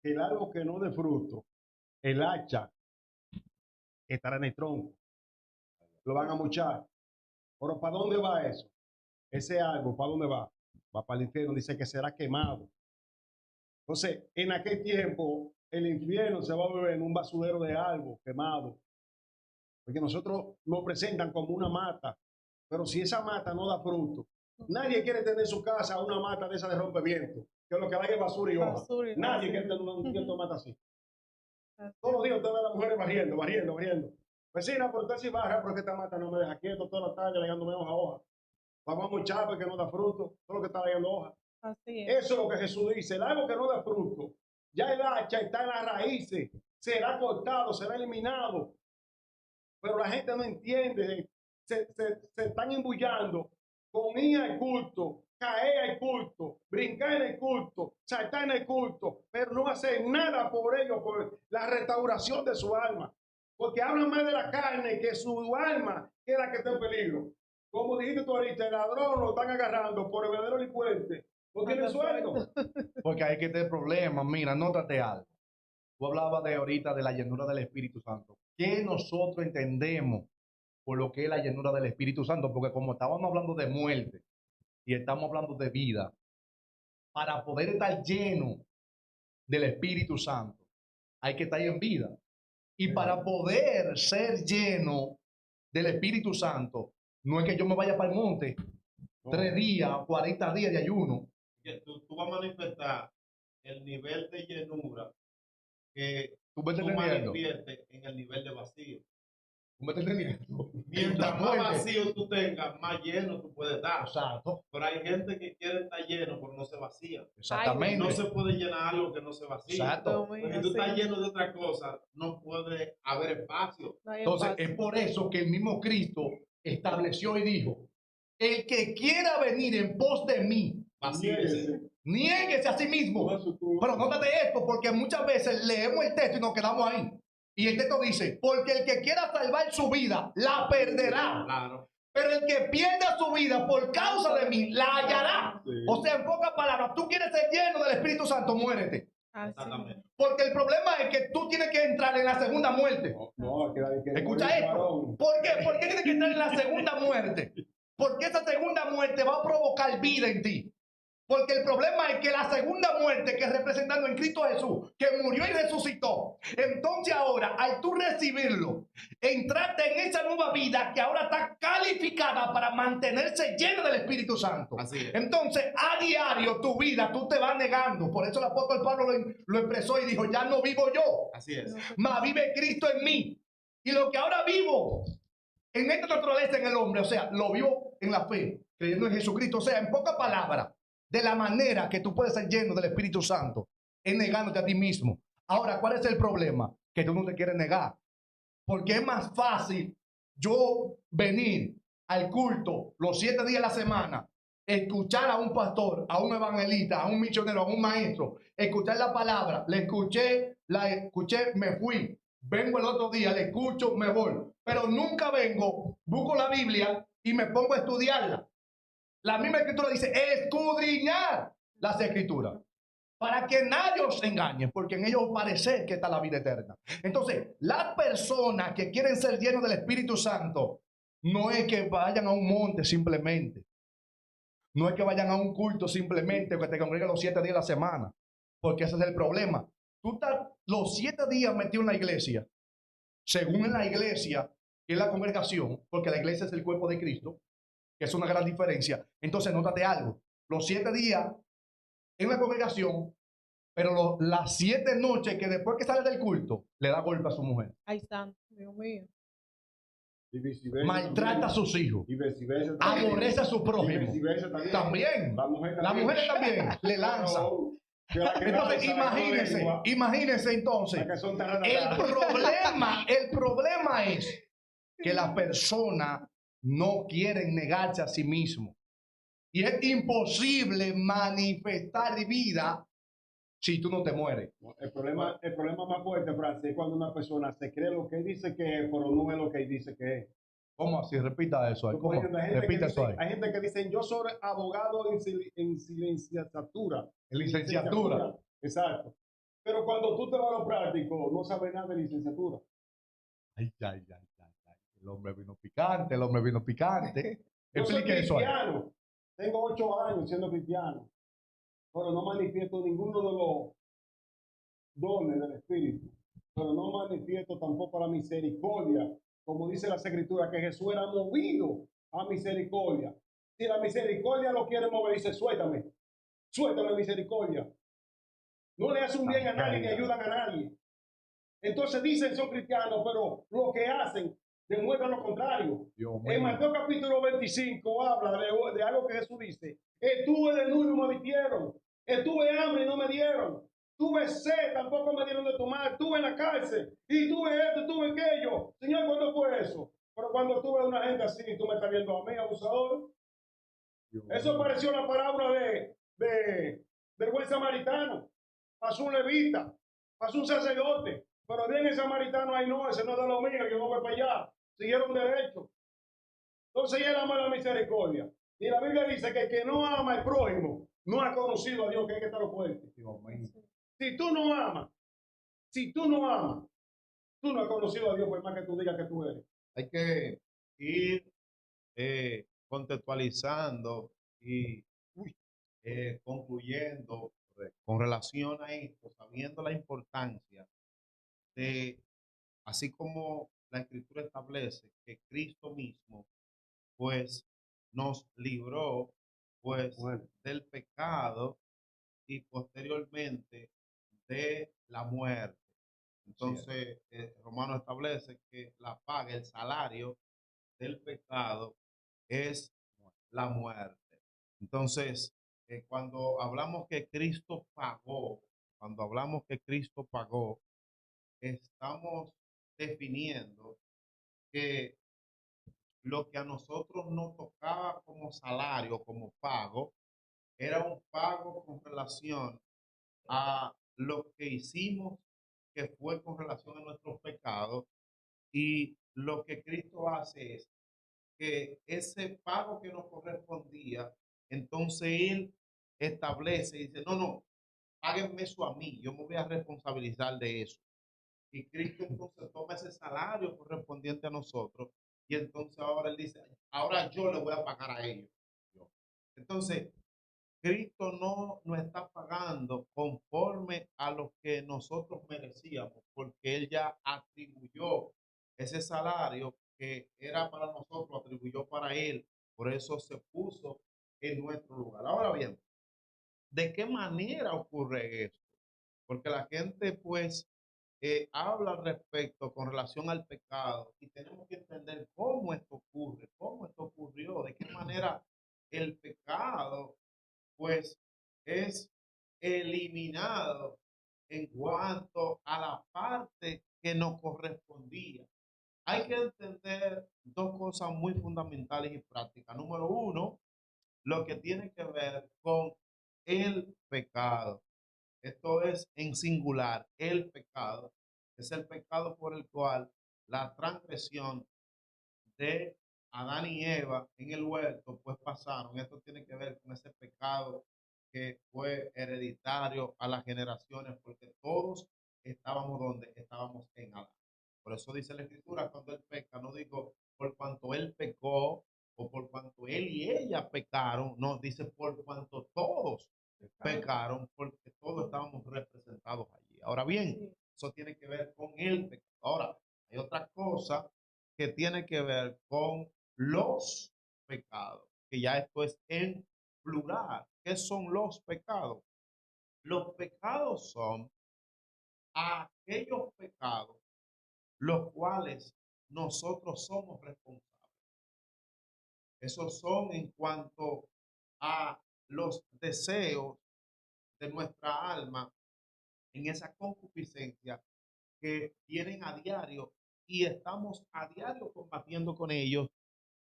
que el árbol que no dé fruto, el hacha, estará en el tronco. Lo van a mochar. Pero ¿para dónde va eso? Ese árbol, ¿para dónde va? Va para el infierno. Dice que será quemado. Entonces, en aquel tiempo, el infierno se va a ver en un basurero de árbol quemado. Porque nosotros nos presentan como una mata. Pero si esa mata no da fruto, nadie quiere tener en su casa una mata de esa de rompeviento, que es lo que da es basura y hoja. Basura y Nadie hoja. quiere tener una mata así. Así Todos los días usted ve a las mujeres barriendo. Vecina, por usted sí barra, porque esta mata no me deja quieto toda la tarde legándome hoja a hoja. Vamos a muchar porque no da fruto, todo lo que está leyendo hoja. Así es. Eso es lo que Jesús dice, el árbol que no da fruto, ya el hacha está en las raíces, será cortado, será eliminado. Pero la gente no entiende, se están embullando con ir al culto, caer al culto, brincar en el culto, saltar en el culto, pero no hacer nada por ellos, por la restauración de su alma. Porque hablan más de la carne que su alma, que es la que está en peligro. Como dijiste tú ahorita, el ladrón lo están agarrando por el verdadero delincuente. No tiene sueldo. Porque hay que tener problemas. Mira, nótate algo. Tú hablabas de ahorita de la llenura del Espíritu Santo. ¿Qué nosotros entendemos por lo que es la llenura del Espíritu Santo? Porque como estábamos hablando de muerte y estamos hablando de vida, para poder estar lleno del Espíritu Santo, hay que estar en vida. Y para poder ser lleno del Espíritu Santo, no es que yo me vaya para el monte 3 días, 40 días de ayuno. Que tú vas a manifestar el nivel de llenura que Tú me tú estás entendiendo. manifiestes en el nivel de vacío. ¿Tú me estás entendiendo? Mientras La más muerte. vacío tú tengas, más lleno tú puedes estar. Exacto. Pero hay gente que quiere estar lleno, pero no se vacía. Exactamente. No se puede llenar algo que no se vacía. Exacto. Porque si tú estás lleno de otra cosa, no puede haber espacio. No hay Entonces, espacio. es por eso que el mismo Cristo estableció y dijo, el que quiera venir en pos de mí, Vacíese. niéguese a sí mismo. Pero nótate esto, porque muchas veces leemos el texto y nos quedamos ahí. Y el texto dice, porque el que quiera salvar su vida, la perderá. Claro. Pero el que pierda su vida por causa de mí, la hallará. Sí. O sea, en pocas palabras, tú quieres ser lleno del Espíritu Santo, muérete. Así. Exactamente. Porque el problema es que tú tienes que entrar en la segunda muerte. No, que Escucha esto. ¿Por qué? ¿Por qué tienes que entrar en la segunda muerte? Porque esa segunda muerte va a provocar vida en ti. Porque el problema es que la segunda muerte que es representando en Cristo Jesús, que murió y resucitó, entonces ahora, al tú recibirlo, entraste en esa nueva vida que ahora está calificada para mantenerse llena del Espíritu Santo. Así es. Entonces, a diario tu vida, tú te vas negando. Por eso el apóstol Pablo lo expresó y dijo, ya no vivo yo, Así es. mas vive Cristo en mí. Y lo que ahora vivo en esta naturaleza en el hombre, o sea, lo vivo en la fe, creyendo en Jesucristo. O sea, en pocas palabras, de la manera que tú puedes ser lleno del Espíritu Santo, es negándote a ti mismo. Ahora, ¿cuál es el problema? Que tú no te quieres negar. Porque es más fácil yo venir al culto los 7 días de la semana, escuchar a un pastor, a un evangelista, a un misionero, a un maestro, escuchar la palabra, la escuché, me fui, vengo el otro día, le escucho, me voy, pero nunca vengo, busco la Biblia y me pongo a estudiarla. La misma escritura dice escudriñar las escrituras para que nadie os engañe, porque en ellos parece que está la vida eterna. Entonces, las personas que quieren ser llenos del Espíritu Santo no es que vayan a un monte simplemente, no es que vayan a un culto simplemente o que te congreguen los 7 días de la semana, porque ese es el problema. Tú estás los 7 días metido en la iglesia, según en la iglesia, que es la congregación, porque la iglesia es el cuerpo de Cristo, que es una gran diferencia. Entonces, nótate algo. Los 7 días en la congregación, pero las 7 noches que después que sale del culto, le da golpe a su mujer. Ahí están, Dios mío. Y viceversa, Maltrata a sus hijos. y viceversa también. Aborrece a su Y prójimo. viceversa también. También. Las mujeres también le lanzan. Entonces, imagínense entonces. El problema es que las personas no quieren negarse a sí mismos. Y es imposible manifestar vida si tú no te mueres. El problema más fuerte, Francis, es cuando una persona se cree lo que dice que es, pero no es lo que dice que es. ¿Cómo así? Repita eso ahí. ¿Cómo? Repita eso ahí. Hay gente que dice, yo soy abogado en licenciatura. En licenciatura. Exacto. Pero cuando tú te vas a lo práctico, no sabes nada de licenciatura. Ay. El hombre vino picante, el hombre vino picante. Yo soy Explique eso ahí. cristiano. Tengo 8 años siendo cristiano, pero no manifiesto ninguno de los dones del Espíritu. Pero no manifiesto tampoco la misericordia, como dice la Escritura, que Jesús era movido a misericordia. Si la misericordia lo quiere mover, dice, suéltame misericordia. No le hace un bien a nadie ni ayudan a nadie. Entonces dicen son cristianos, pero lo que hacen demuestran lo contrario. En Mateo capítulo 25 habla de algo que Jesús dice. Estuve desnudo y no me vistieron. Estuve hambre y no me dieron. Tuve sed, tampoco me dieron de tomar. Estuve en la cárcel y tuve esto, tuve aquello. Señor, ¿cuándo fue eso? Pero cuando tuve una gente así, tú me estás viendo a mí, abusador. Eso pareció la parábola del buen samaritano. Pasó un levita, pasó un sacerdote, pero bien el samaritano, ahí no, ese no es de lo mío, yo no voy para allá. Siguieron derecho. Entonces él ama la misericordia. Y la Biblia dice que el que no ama al prójimo no ha conocido a Dios, que hay que estar fuerte. Si tú no amas, tú no has conocido a Dios, por más que tú digas que tú eres. Hay que ir contextualizando y concluyendo con relación a esto, sabiendo la importancia de, así como la Escritura establece que Cristo mismo, pues, nos libró, pues, del pecado y posteriormente de la muerte. Entonces, Romano establece que la paga, el salario del pecado es la muerte. Entonces, cuando hablamos que Cristo pagó, cuando hablamos que Cristo pagó, estamos definiendo que lo que a nosotros nos tocaba como salario, como pago, era un pago con relación a lo que hicimos, que fue con relación a nuestros pecados, y lo que Cristo hace es que ese pago que nos correspondía, entonces Él establece y dice, no, no, páguenme eso a mí, yo me voy a responsabilizar de eso. Y Cristo entonces toma ese salario correspondiente a nosotros y entonces ahora Él dice, ahora yo le voy a pagar a ellos. Entonces, Cristo no nos está pagando conforme a lo que nosotros merecíamos, porque Él ya atribuyó ese salario que era para nosotros, atribuyó para Él, por eso se puso en nuestro lugar. Ahora bien, ¿de qué manera ocurre esto? Porque la gente pues habla al respecto con relación al pecado y tenemos que entender cómo esto ocurre, cómo esto ocurrió, de qué manera el pecado pues es eliminado en cuanto a la parte que nos correspondía. Hay que entender dos cosas muy fundamentales y prácticas. Número uno, lo que tiene que ver con el pecado. Esto es en singular, el pecado. Es el pecado por el cual la transgresión de Adán y Eva en el huerto, pues pasaron. Esto tiene que ver con ese pecado que fue hereditario a las generaciones, porque todos estábamos donde estábamos en Adán. Por eso dice la Escritura, cuando él peca, no digo por cuanto él pecó o por cuanto él y ella pecaron, no, dice por cuanto todos pecaron, porque todos estábamos representados allí. Ahora bien, eso tiene que ver con el pecado. Ahora, hay otra cosa que tiene que ver con los pecados, que ya esto es en plural. ¿Qué son los pecados? Los pecados son aquellos pecados los cuales nosotros somos responsables. Esos son en cuanto a los deseos de nuestra alma en esa concupiscencia que tienen a diario y estamos a diario combatiendo con ellos,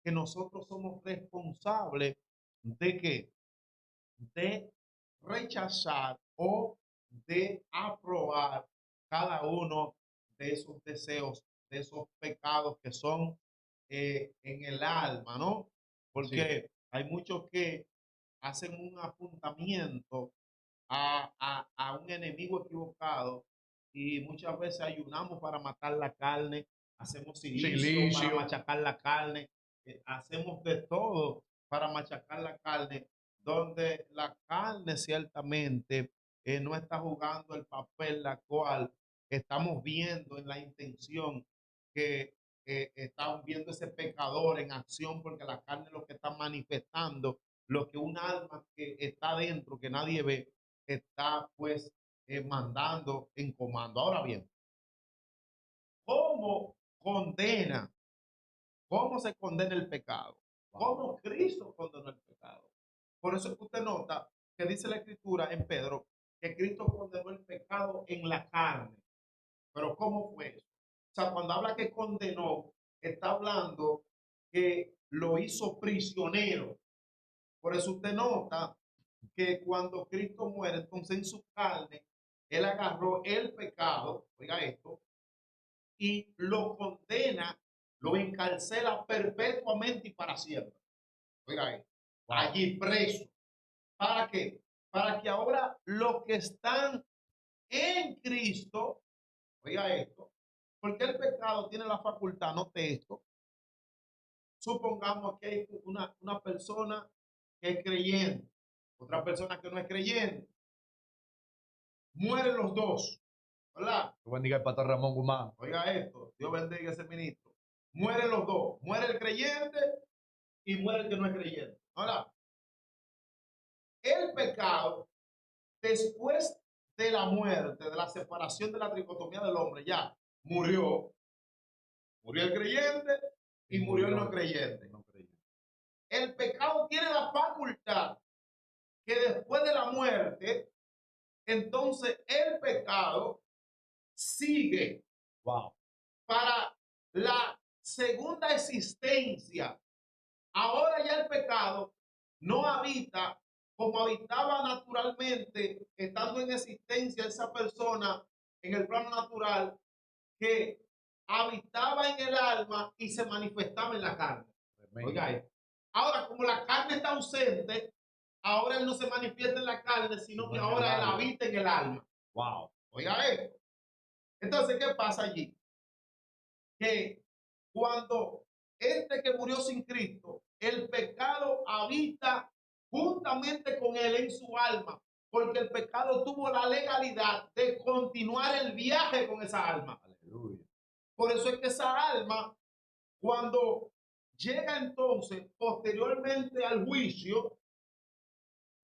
que nosotros somos responsables de que de rechazar o de aprobar cada uno de esos deseos, de esos pecados que son en el alma, ¿no? Porque hay muchos que hacen un apuntamiento a un enemigo equivocado y muchas veces ayunamos para matar la carne, hacemos silicio para machacar la carne, hacemos de todo para machacar la carne, donde la carne ciertamente no está jugando el papel la cual estamos viendo en la intención que estamos viendo ese pecador en acción, porque la carne es lo que está manifestando, lo que un alma que está dentro, que nadie ve, está pues mandando en comando. Ahora bien, ¿cómo condena? ¿Cómo se condena el pecado? ¿Cómo Cristo condenó el pecado? Por eso es que usted nota que dice la Escritura en Pedro que Cristo condenó el pecado en la carne. Pero ¿cómo fue eso? O sea, cuando habla que condenó, está hablando que lo hizo prisionero. Por eso usted nota que cuando Cristo muere, entonces en su carne, Él agarró el pecado, oiga esto, y lo condena, lo encarcela perpetuamente y para siempre. Oiga esto, allí preso. ¿Para qué? Para que ahora los que están en Cristo, oiga esto, porque el pecado tiene la facultad, note esto, supongamos que hay una persona que es creyente, otra persona que no es creyente, mueren los dos, ¿verdad? Dios bendiga el pastor Ramón Guzmán. Oiga esto, Dios bendiga a ese ministro. Mueren los dos, muere el creyente y muere el que no es creyente. Ahora, el pecado, después de la muerte, de la separación de la tricotomía del hombre, ya murió. Murió el creyente y murió el no creyente. El pecado tiene la facultad que después de la muerte, entonces el pecado sigue Wow. para la segunda existencia. Ahora ya el pecado no habita como habitaba naturalmente, estando en existencia esa persona en el plano natural, que habitaba en el alma y se manifestaba en la carne. Oiga esto. Ahora, como la carne está ausente, ahora él no se manifiesta en la carne, sino que ahora él habita en el alma. Wow. Oiga esto. Entonces, ¿qué pasa allí? Que cuando este que murió sin Cristo, el pecado habita juntamente con él en su alma, porque el pecado tuvo la legalidad de continuar el viaje con esa alma. Aleluya. Por eso es que esa alma, cuando llega entonces posteriormente al juicio,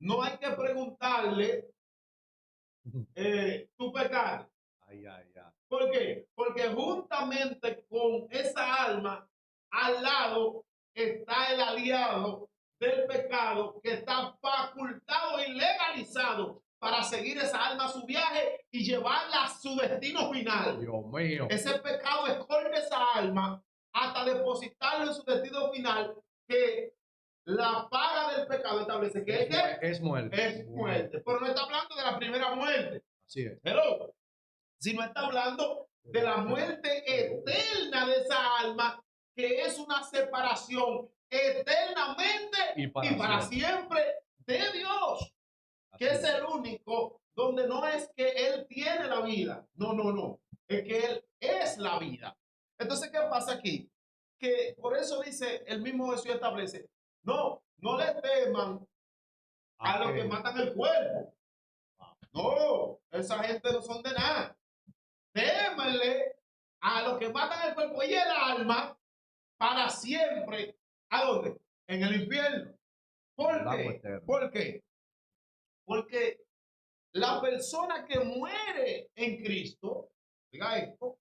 no hay que preguntarle tu pecado. Ay, ay, ay. ¿Por qué? Porque juntamente con esa alma, al lado está el aliado del pecado que está facultado y legalizado para seguir esa alma a su viaje y llevarla a su destino final. Dios mío. Ese pecado esconde esa alma hasta depositarlo en su destino final, que la paga del pecado establece que es, ¿qué? Es muerte. Es muerte. Pero no está hablando de la primera muerte. Así es. Pero si no está hablando de la muerte eterna de esa alma, que es una separación eternamente y para siempre de Dios, que es el único donde no es que Él tiene la vida, no, es que Él es la vida. Entonces, ¿qué pasa aquí? Que por eso dice el mismo Jesús establece, no le teman a los que matan el cuerpo. No, esa gente no son de nada. Témenle a los que matan el cuerpo y el alma para siempre. ¿A dónde? En el infierno. ¿Por qué? ¿Por qué? Porque la persona que muere en Cristo, diga esto,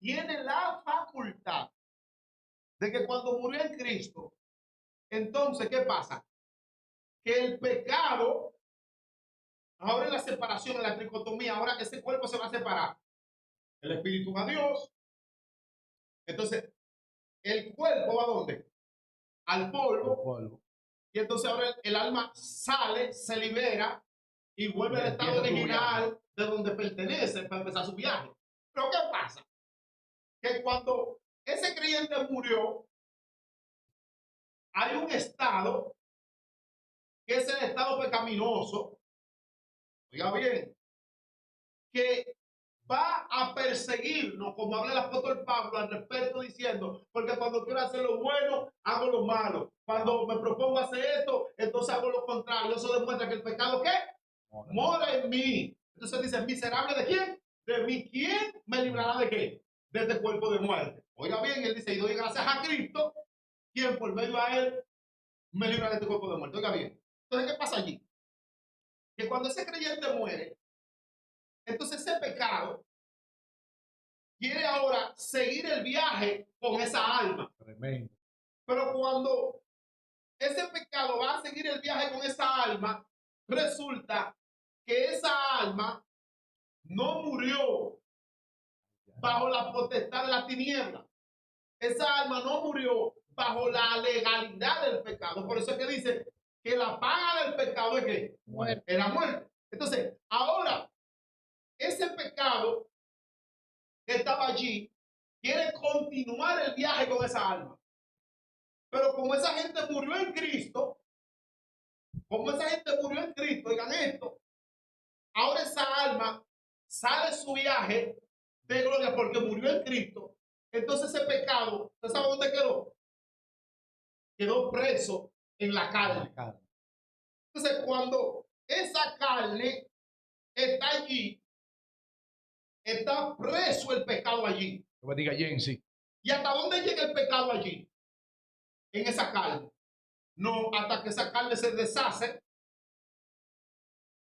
tiene la facultad de que cuando murió en Cristo, entonces, ¿qué pasa? Que el pecado, ahora en la separación, en la tricotomía, ahora ese cuerpo se va a separar. El espíritu va a Dios. Entonces, el cuerpo va a ¿dónde? Al polvo. Y entonces ahora el alma sale, se libera y vuelve al estado original de donde pertenece para empezar su viaje. Pero ¿qué pasa? Que cuando ese creyente murió, hay un estado que es el estado pecaminoso, oiga bien, que va a perseguirnos, como habla el apóstol Pablo al respecto, diciendo, porque cuando quiero hacer lo bueno, hago lo malo. Cuando me propongo hacer esto, entonces hago lo contrario. Eso demuestra que el pecado, ¿qué? Mora en mí. Entonces dice, miserable ¿de quién? De mí. ¿Quién me librará de qué? De este cuerpo de muerte. Oiga bien, él dice, y doy gracias a Cristo, quien por medio a él me libra de este cuerpo de muerte. Oiga bien. Entonces, ¿qué pasa allí? Que cuando ese creyente muere, entonces ese pecado quiere ahora seguir el viaje con esa alma. Tremendo. Pero cuando ese pecado va a seguir el viaje con esa alma, resulta que esa alma no murió bajo la potestad de la tiniebla. Esa alma no murió bajo la legalidad del pecado. Por eso es que dice que la paga del pecado es que era muerte. Entonces, ahora, ese pecado que estaba allí quiere continuar el viaje con esa alma. Pero como esa gente murió en Cristo, oigan esto, ahora esa alma sale su viaje de gloria porque murió en Cristo. Entonces ese pecado, ¿usted sabe dónde quedó? Quedó preso en la carne. Entonces cuando esa carne está allí, está preso el pecado allí. Que me diga Jensi. ¿Y hasta dónde llega el pecado allí? En esa carne. No, hasta que esa carne se deshace.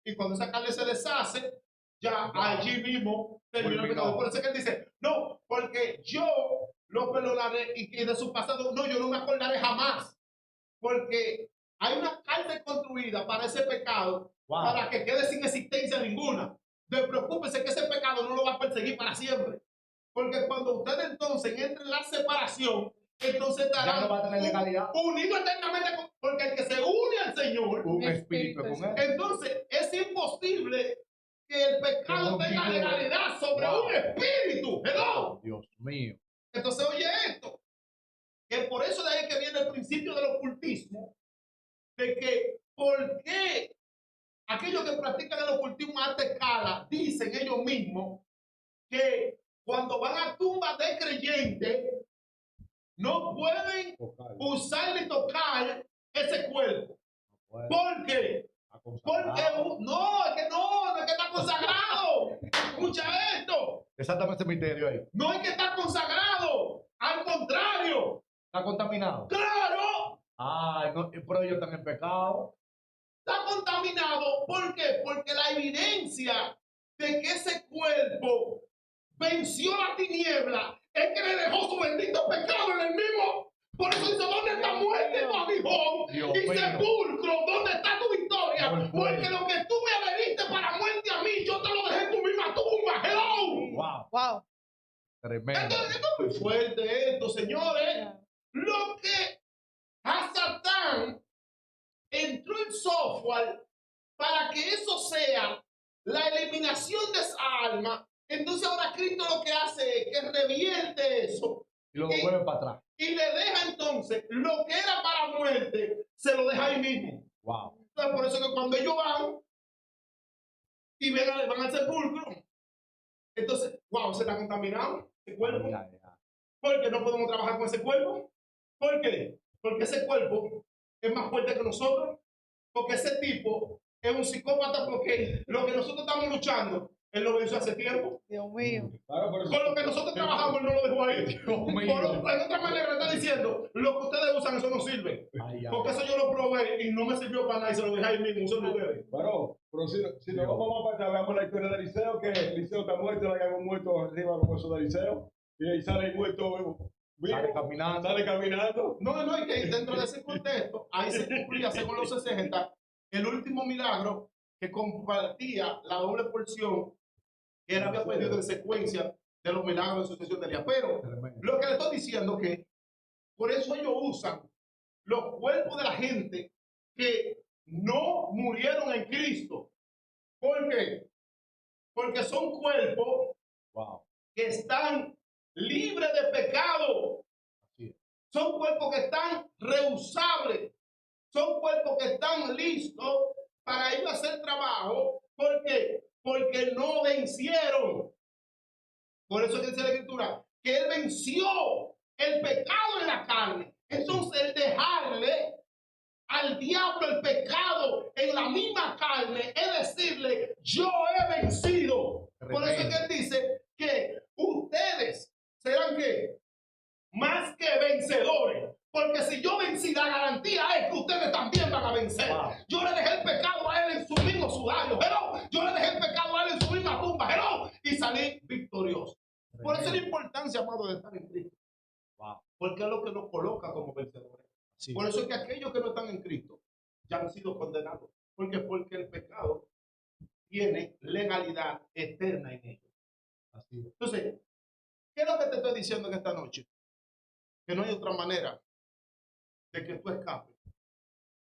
Y cuando esa carne se deshace, ya allí mismo terminó el Culminó. pecado. Por eso es que él dice, no, porque yo lo perdonaré y que de su pasado, no, yo no me acordaré jamás. Porque hay una cárcel construida para ese pecado, Wow. para que quede sin existencia ninguna. Preocúpese que ese pecado no lo va a perseguir para siempre. Porque cuando usted entonces entre en la separación, entonces Ya estará no va a tener legalidad. unido eternamente porque el que se une al Señor, Un espíritu con él. entonces es imposible que el pecado Que tenga continúe. legalidad sobre Wow. un espíritu. Hello. Dios mío. Entonces oye esto, que por eso de ahí que viene el principio del ocultismo, de que por qué aquellos que practican el ocultismo a alta escala dicen ellos mismos que cuando van a tumbas de creyentes no pueden Tocar. usar ni tocar ese cuerpo. ¿Por qué? Porque no, es que está consagrado. Escucha esto. Exactamente el misterio ahí. No es que está consagrado. Al contrario. Está contaminado. Claro. Ay, no, pero ellos están en pecado. Está contaminado. ¿Por qué? Porque la evidencia de que ese cuerpo venció la tiniebla es que le dejó su bendito pecado en el mismo. Por eso dice, ¿dónde está muerte, tu aguijón? Dios Y mío. sepulcro, ¿dónde está tu victoria? Por Porque fuera. lo que tú me abriste para muerte a mí, yo te lo dejé en tu misma tumba. Hello. Wow. Wow. Tremendo. Esto es muy fuerte esto, señores. Lo que a Satán entró en software para que eso sea la eliminación de esa alma. Entonces ahora Cristo lo que hace es que revierte eso Y luego vuelven para atrás. y le deja entonces lo que era para muerte, se lo deja ahí mismo. Wow. Entonces por eso que cuando ellos van y van al sepulcro, entonces, wow, se está contaminado ese cuerpo. Ay, ay, ay. ¿Por qué no podemos trabajar con ese cuerpo? ¿Por qué? Porque ese cuerpo es más fuerte que nosotros. Porque ese tipo es un psicópata porque lo que nosotros estamos luchando, él lo venció hace tiempo. Dios mío. Claro, por eso- Con lo que nosotros trabajamos, él no lo dejó ahí. Dios Por mío. otra, en otra manera, le está diciendo, lo que ustedes usan, eso no sirve. Ay, ay, Porque eso yo lo probé y no me sirvió para nada y se lo dejé ahí mismo, úsenlo ustedes. Bueno, pero si nos vamos para atrás, veamos la historia de Eliseo, que Eliseo está muerto, le hayan muerto arriba los huesos de Eliseo, y ahí sale muerto vivo. Sale caminando. Sale caminando. No, y que dentro de ese contexto, ahí se cumplía, según los 60, el último milagro que compartía la doble porción que él había pedido en secuencia de los milagros de sucesión de Elías. Pero Tremendo. lo que le estoy diciendo que por eso ellos usan los cuerpos de la gente que no murieron en Cristo. ¿Por qué? Porque son cuerpos Wow. que están libres de pecado. Así es. Son cuerpos que están reusables. Son cuerpos que están listos para ir a hacer trabajo. ¿Por qué? Porque no vencieron. Por eso dice la Escritura que Él venció el pecado en la carne. Entonces, el dejarle al diablo el pecado en la misma carne es decirle, yo he vencido. Por eso es que Él dice que ustedes serán ¿qué? Más que vencedores. Porque si yo vencí, la garantía es que ustedes también van a vencer. Wow. Yo le dejé el pecado a él en su mismo sudario. Hello. Yo le dejé el pecado a él en su misma tumba. Hello. Y salí victorioso. Por eso es la importancia, amado, de estar en Cristo. Wow. Porque es lo que nos coloca como vencedores. Así Por es. eso es que aquellos que no están en Cristo ya han sido condenados. Porque el pecado tiene legalidad eterna en ellos. Así es. Entonces, ¿qué es lo que te estoy diciendo en esta noche? Que no hay otra manera de que tú escapes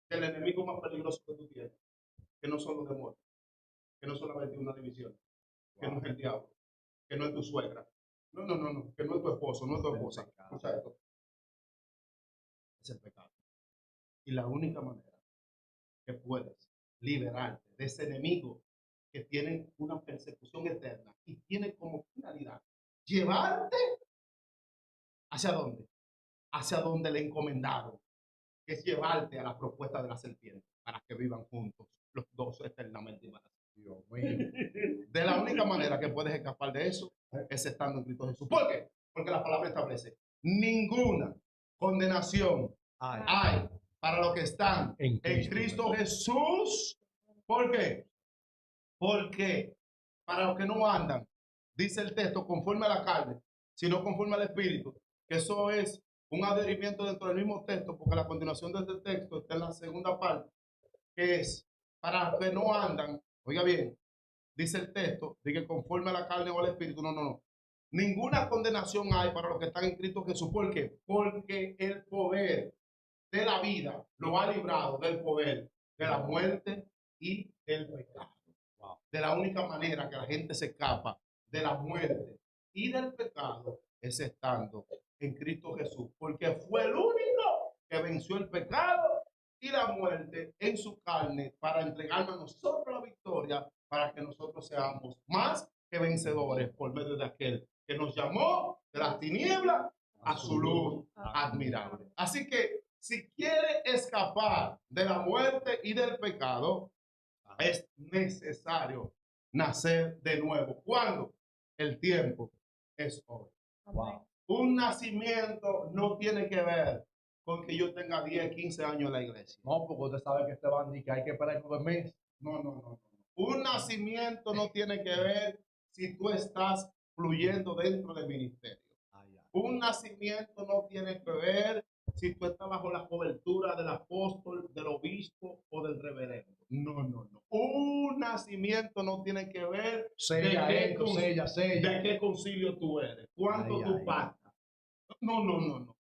del enemigo más peligroso que tú tienes, que no son los demonios, que no son las 21 divisiones, que no es el diablo, que no es tu suegra. No, que no es tu esposo, no es tu esposa. Escucha esto. Es el pecado. Y la única manera que puedes liberarte de ese enemigo que tiene una persecución eterna y tiene como finalidad llevarte ¿hacia dónde? Hacia donde le encomendaron, que es llevarte a la propuesta de la serpiente para que vivan juntos los dos eternamente. Dios mío. De la única manera que puedes escapar de eso es estando en Cristo Jesús. ¿Por qué? Porque la palabra establece ninguna condenación Ay, hay para los que están En en Cristo Jesús. ¿Por qué? Porque para los que no andan, dice el texto, conforme a la carne, sino conforme al Espíritu, que eso es un adherimiento dentro del mismo texto, porque la continuación de este texto está en la segunda parte, que es para los que no andan, oiga bien, dice el texto, de que conforme a la carne o al Espíritu, no. Ninguna condenación hay para los que están en Cristo Jesús. ¿Por qué? Porque el poder de la vida lo ha librado del poder de la muerte y del pecado. De la única manera que la gente se escapa de la muerte y del pecado es estando en Cristo Jesús, porque fue el único que venció el pecado y la muerte en su carne para entregarnos a nosotros la victoria, para que nosotros seamos más que vencedores por medio de aquel que nos llamó de las tinieblas a su luz admirable. Así que si quiere escapar de la muerte y del pecado, es necesario nacer de nuevo. ¿Cuándo? El tiempo es hoy. Wow. Un nacimiento no tiene que ver con que yo tenga 10, 15 años en la iglesia. No, porque usted sabe que este van que hay que esperar 9 meses. No. Un nacimiento no tiene que ver si tú estás fluyendo dentro del ministerio. Un nacimiento no tiene que ver si tú estás bajo la cobertura del apóstol, del obispo o del reverendo. No. Un nacimiento no tiene que ver Sella de esto, sella. de qué concilio tú eres, cuánto tú pactas. No.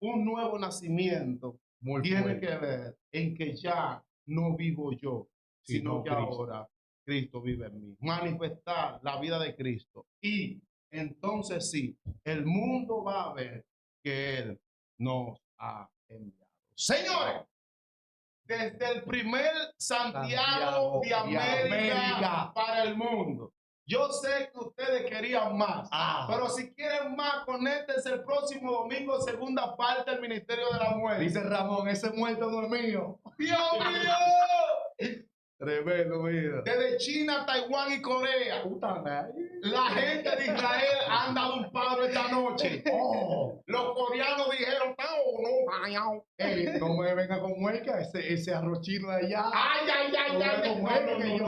Un nuevo nacimiento Muy tiene fuerte. que ver en que ya no vivo yo, sino que Cristo. ahora Cristo vive en mí. Manifestar la vida de Cristo. Y entonces sí, el mundo va a ver que Él nos ha enviado. Señores, desde el primer Santiago de América para el mundo. Yo sé que ustedes querían más, pero si quieren más, conéctense el próximo domingo, segunda parte del Ministerio de la Muerte. Dice Ramón, ese muerto no es mío. ¡Dios mío! Tremendo, mira. Desde China, Taiwán y Corea, Puta madre. la gente de Israel han dado un paro esta noche. Oh. Los coreanos dijeron, No me venga con mueca, ese arroz chino de allá. ay.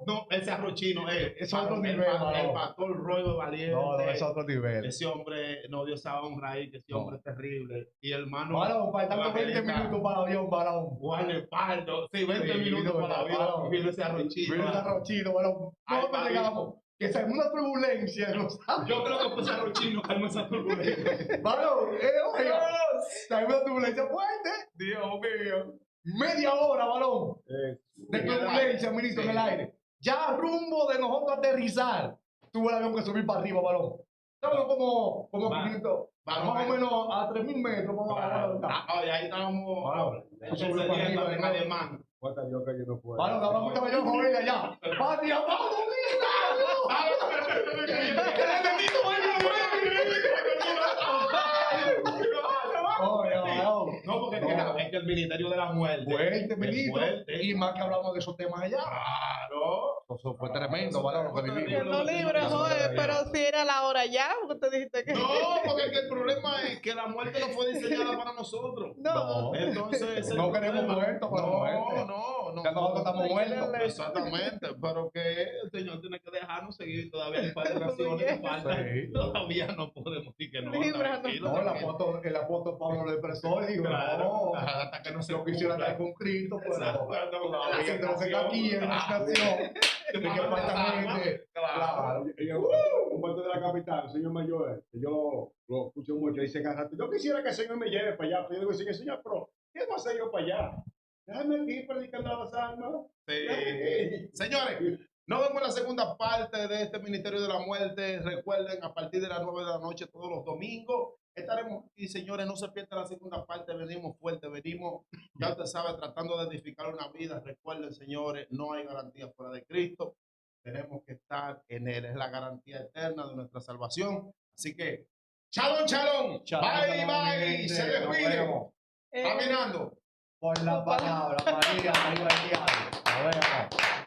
No, ese arroz chino Es otro el nivel, el ¿no? pastor Roy de Valiente. No, es otro nivel. Ese hombre no dio esa honra ahí, que ese No. hombre es terrible. Y hermano, Varón, faltando 20 minutos para el avión, varón. Juan el Pardo, sí, 20 Sí, minutos no, para la vida. varón. Vino ese arroz chino. Mira ese arroz chino, varón. Ay, ¿Cómo papi. llegamos? Que se una turbulencia, ¿no sabes? Yo creo que fue ese arroz chino, calma esa turbulencia. Varón, oiga, hay una turbulencia fuerte. Dios mío. Media hora, varón, de turbulencia, ministro, en el aire. Ya rumbo de nosotros aterrizar, tuvo el avión que subir para arriba, varón. Estamos como 500, Varón, más o menos a 3.000 metros. Vamos a Ahí estábamos Varón, encendiendo en alemán. Cuánta yo que yo no puedo. Varón, ahora mucha mayor joven allá. ¡Patria, vamos, No, porque es que el Ministerio de la Muerte. Fuerte, es ministro. fuerte. Y más que hablamos de esos temas allá. Claro. Eso fue tremendo, varón, lo que vivimos. Dios no libre, joder, pero si era la hora ya, porque tú dijiste que No, porque es que el problema es que la muerte no fue diseñada para nosotros. no. Entonces, No queremos muertos para muerte. No. Ya nosotros estamos muertos. Exactamente, pero que el Señor tiene que dejarnos seguir todavía un par de naciones que faltan. Sí. Todavía no podemos decir que no. Líbranos. tranquilo, No, tranquilo. el apóstol Pablo lo expresó y dijo, Claro, no, hasta que no se yo quisiera cumpla. estar con Cristo, pero Exacto. todavía tengo que estar aquí en la estación. De que falta gente. Claro. Un puerto de la capital, el señor mayor, que yo lo escucho mucho, dice cada rato, yo quisiera que el Señor me lleve para allá. Pero yo digo, Señor, pero ¿qué voy a hacer yo para allá? Déjame aquí predicando a las almas. Sí. Señores, nos vemos en la segunda parte de este Ministerio de la Muerte. Recuerden, a partir de las 9 de la noche, todos los domingos, estaremos aquí, señores. No se pierdan la segunda parte. Venimos fuerte, venimos, ya usted sabe, tratando de edificar una vida. Recuerden, señores, no hay garantía fuera de Cristo. Tenemos que estar en Él. Es la garantía eterna de nuestra salvación. Así que, shalom, shalom. Bye, bye. Se despide. Caminando. Por la palabra, María, María, María. Nos vemos.